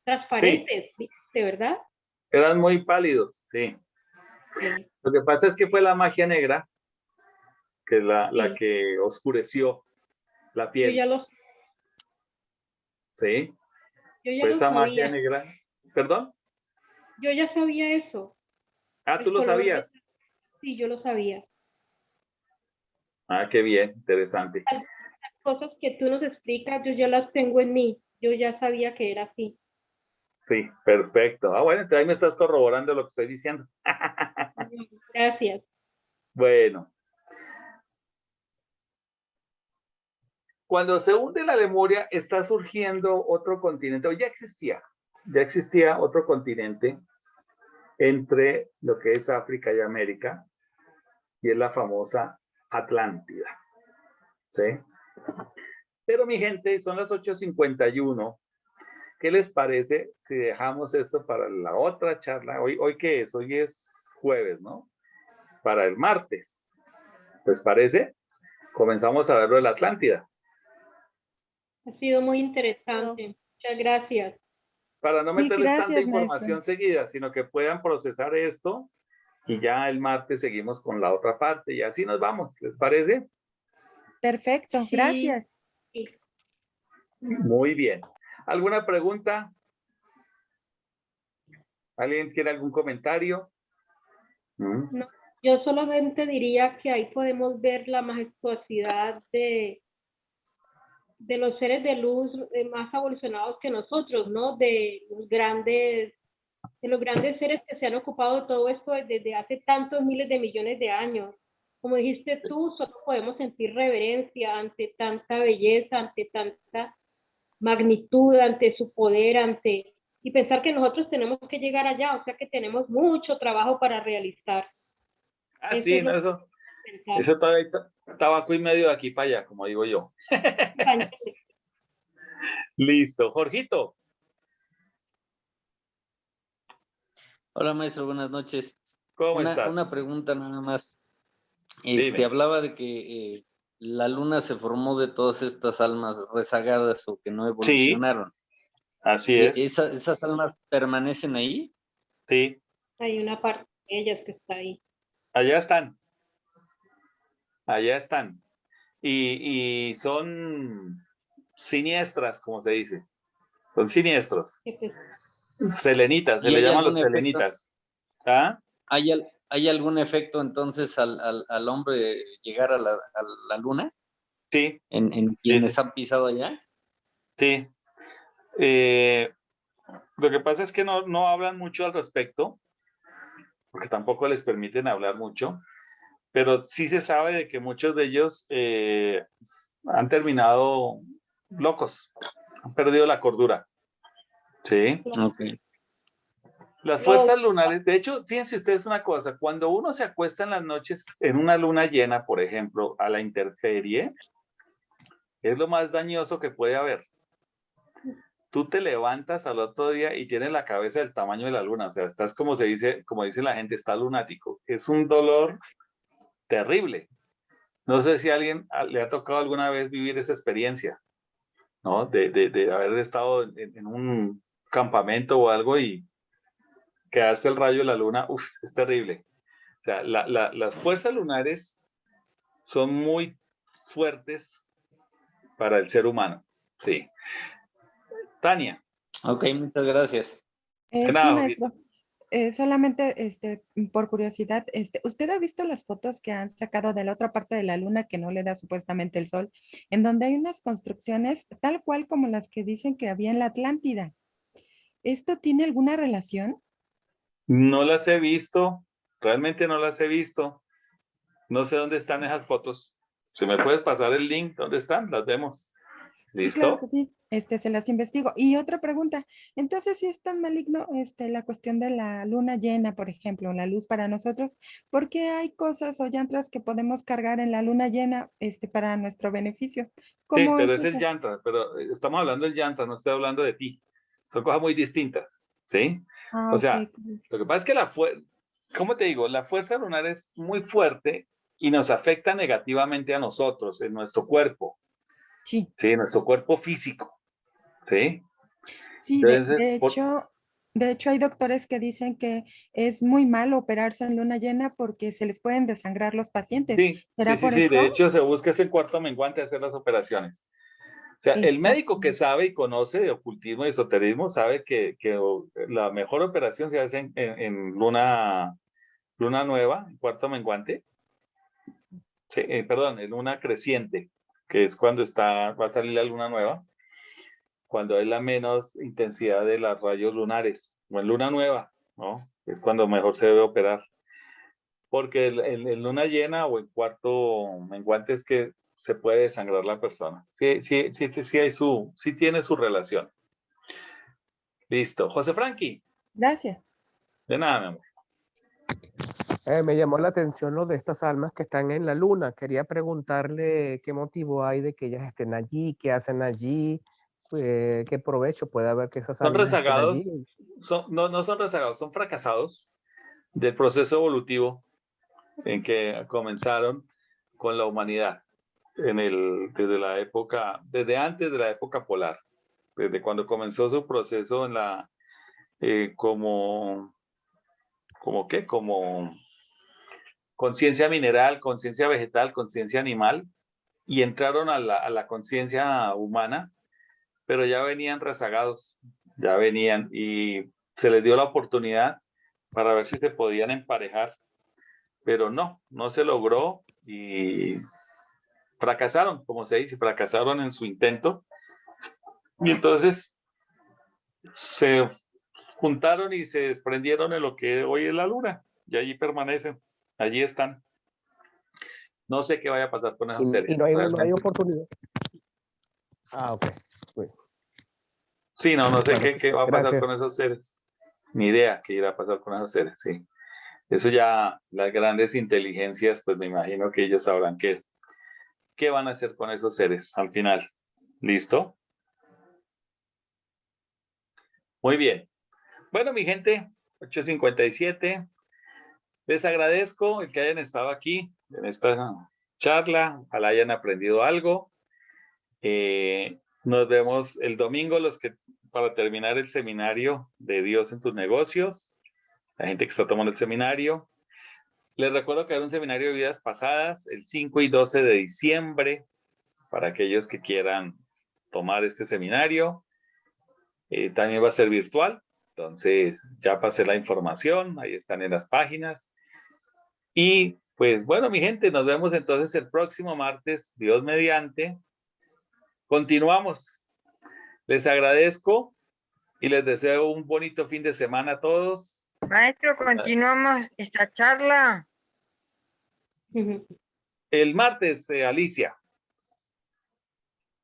transparentes, sí. ¿Verdad?
Eran muy pálidos, sí. Sí. Lo que pasa es que fue la magia negra que la que oscureció la piel.
Yo ya lo...
Sí.
Yo ya
fue
lo
esa
sabía.
magia negra. ¿Perdón?
Yo ya sabía eso.
Ah, ¿tú lo sabías?
Sí, yo lo sabía.
Ah, qué bien, interesante.
Las cosas que tú nos explicas, yo ya las tengo en mí. Yo ya sabía que era así.
Sí, perfecto. Ah, bueno, entonces ahí me estás corroborando lo que estoy diciendo.
Gracias.
Bueno. Cuando se hunde la Lemuria, está surgiendo otro continente, o ya existía otro continente entre lo que es África y América, y es la famosa Atlántida. ¿Sí? Pero mi gente, son las 8:51. ¿Qué les parece si dejamos esto para la otra charla? ¿Hoy qué es? Hoy es jueves, ¿no? Para el martes. ¿Les parece? Comenzamos a ver lo de la Atlántida.
Ha sido muy interesante. Muchas gracias.
Para no
Sí,
meterles tanta
gracias,
información
maestro.
seguida, sino que puedan procesar esto y ya el martes seguimos con la otra parte y así nos vamos. ¿Les parece?
Perfecto,
Sí.
gracias.
Muy bien. ¿Alguna pregunta? ¿Alguien tiene algún comentario? ¿Mm?
No, yo solamente diría que ahí podemos ver la majestuosidad de los seres de luz más evolucionados que nosotros, ¿no? De los grandes seres que se han ocupado de todo esto desde hace tantos miles de millones de años. Como dijiste tú, solo podemos sentir reverencia ante tanta belleza, ante tanta magnitud, ante su poder, y pensar que nosotros tenemos que llegar allá, o sea que tenemos mucho trabajo para realizar. Eso
Sí,
es
no,
lo
eso
que pensar.
todavía hay tabaco y medio de aquí para allá, como digo yo. Listo. Jorgito.
Hola maestro, buenas noches.
¿Cómo estás?
Una pregunta nada más.
Dime.
Hablaba de que la luna se formó de todas estas almas rezagadas o que no evolucionaron.
Así es.
¿Esas almas permanecen ahí?
Sí.
Hay una parte de ellas que está ahí.
Allá están. Allá están. Y son siniestras, como se dice. Son siniestros. Selenitas, se
¿Y
le
hay
llaman los
algún efecto?
selenitas. ¿Ah?
¿Hay algún efecto entonces al hombre llegar a la luna?
Sí.
¿En quienes han pisado allá?
Sí. Lo que pasa es que no hablan mucho al respecto, porque tampoco les permiten hablar mucho, pero sí se sabe de que muchos de ellos han terminado locos, han perdido la cordura. Sí.
Okay.
Las fuerzas lunares, de hecho, fíjense ustedes una cosa, cuando uno se acuesta en las noches en una luna llena, por ejemplo, a la intemperie, es lo más dañoso que puede haber. Tú te levantas al otro día y tienes la cabeza del tamaño de la luna, o sea, estás como dice la gente, está lunático. Es un dolor terrible. No sé si a alguien le ha tocado alguna vez vivir esa experiencia, ¿no? De haber estado en un campamento o algo y quedarse el rayo de la luna, es terrible. O sea, las fuerzas lunares son muy fuertes para el ser humano. Sí. Tania.
Ok, muchas gracias.
Sí, maestro. Solamente por curiosidad, ¿usted ha visto las fotos que han sacado de la otra parte de la luna que no le da supuestamente el sol, en donde hay unas construcciones tal cual como las que dicen que había en la Atlántida? ¿Esto tiene alguna relación?
No las he visto, realmente no las he visto. No sé dónde están esas fotos. Si me puedes pasar el link, ¿dónde están? Las vemos.
Sí, claro
¿Listo?
que sí. Se las investigo. Y otra pregunta, entonces, si es tan maligno la cuestión de la luna llena, por ejemplo, la luz para nosotros, ¿por qué hay cosas o yantras que podemos cargar en la luna llena para nuestro beneficio?
Sí,
¿Cómo
pero
es
es el
eso?
yantra, pero estamos hablando del yantra, no estoy hablando de ti. Son cosas muy distintas, ¿sí?
Ah,
O
ok.
sea, lo que pasa es que ¿cómo te digo? La fuerza lunar es muy fuerte y nos afecta negativamente a nosotros, en nuestro cuerpo.
Sí.
Sí, en nuestro cuerpo físico. ¿Sí?
Sí,
Entonces,
de hecho hay doctores que dicen que es muy malo operarse en luna llena porque se les pueden desangrar los pacientes.
sí,
¿Será por
sí. De
eso?
hecho, se busca ese cuarto menguante de hacer las operaciones. O sea, el médico que
Exacto.
sabe y conoce de ocultismo y esoterismo sabe que la mejor operación se hace en luna nueva, en cuarto menguante. Sí, perdón, en luna creciente, que es cuando va a salir la luna nueva, cuando hay la menos intensidad de los rayos lunares, o en luna nueva, ¿no? Es cuando mejor se debe operar. Porque en luna llena o en cuarto menguante es que se puede desangrar la persona. Sí tiene su relación. Listo. José Frankie.
Gracias.
De nada, mi amor.
Me llamó la atención lo de estas almas que están en la luna. Quería preguntarle qué motivo hay de que ellas estén allí, qué hacen allí, qué provecho puede haber que esas
Son
almas estén
rezagados,
allí.
no son rezagados, son fracasados del proceso evolutivo en que comenzaron con la humanidad desde antes de la época polar, desde cuando comenzó su proceso en la como conciencia mineral, conciencia vegetal, conciencia animal, y entraron a la conciencia humana, pero ya venían rezagados, ya venían, y se les dio la oportunidad para ver si se podían emparejar, pero no se logró y fracasaron, como se dice, fracasaron en su intento, y entonces se juntaron y se desprendieron de lo que hoy es la luna, y allí permanecen, allí están. No sé qué vaya a pasar con esos seres.
Y no hay oportunidad. Ah, ok. Bueno.
Sí, no sé
Bueno,
qué va a pasar
gracias.
con esos seres. Ni idea qué irá a pasar con esos seres, sí. Eso ya, las grandes inteligencias, pues me imagino que ellos sabrán qué van a hacer con esos seres al final. ¿Listo? Muy bien. Bueno, mi gente, 8:57. Les agradezco el que hayan estado aquí en esta charla. Ojalá hayan aprendido algo. Nos vemos el domingo, para terminar el seminario de Dios en tus negocios. La gente que está tomando el seminario. Les recuerdo que hay un seminario de vidas pasadas el 5 y 12 de diciembre para aquellos que quieran tomar este seminario. También va a ser virtual, entonces ya pasé la información, ahí están en las páginas. Y pues bueno, mi gente, nos vemos entonces el próximo martes, Dios mediante. Continuamos. Les agradezco y les deseo un bonito fin de semana a todos.
Maestro, continuamos esta charla.
El martes, Alicia.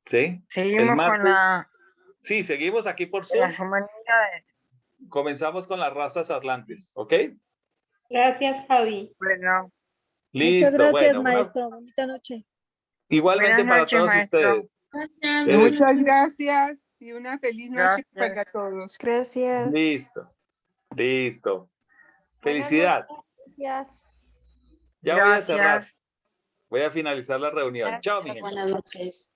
¿Sí?
Seguimos con la...
Sí, seguimos aquí por Zoom.
Las humanidades.
Comenzamos con las razas atlantes, ¿ok?
Gracias, Javi.
Bueno.
Listo.
Muchas gracias,
bueno,
maestro. Bonita noche.
Igualmente
Buenas
para
noches,
todos
maestro.
ustedes.
Muchas gracias y una feliz noche para todos.
Gracias.
Listo. Felicidad.
Gracias.
Ya voy a cerrar. Voy a finalizar la reunión. Chao, mi gente.
Buenas noches.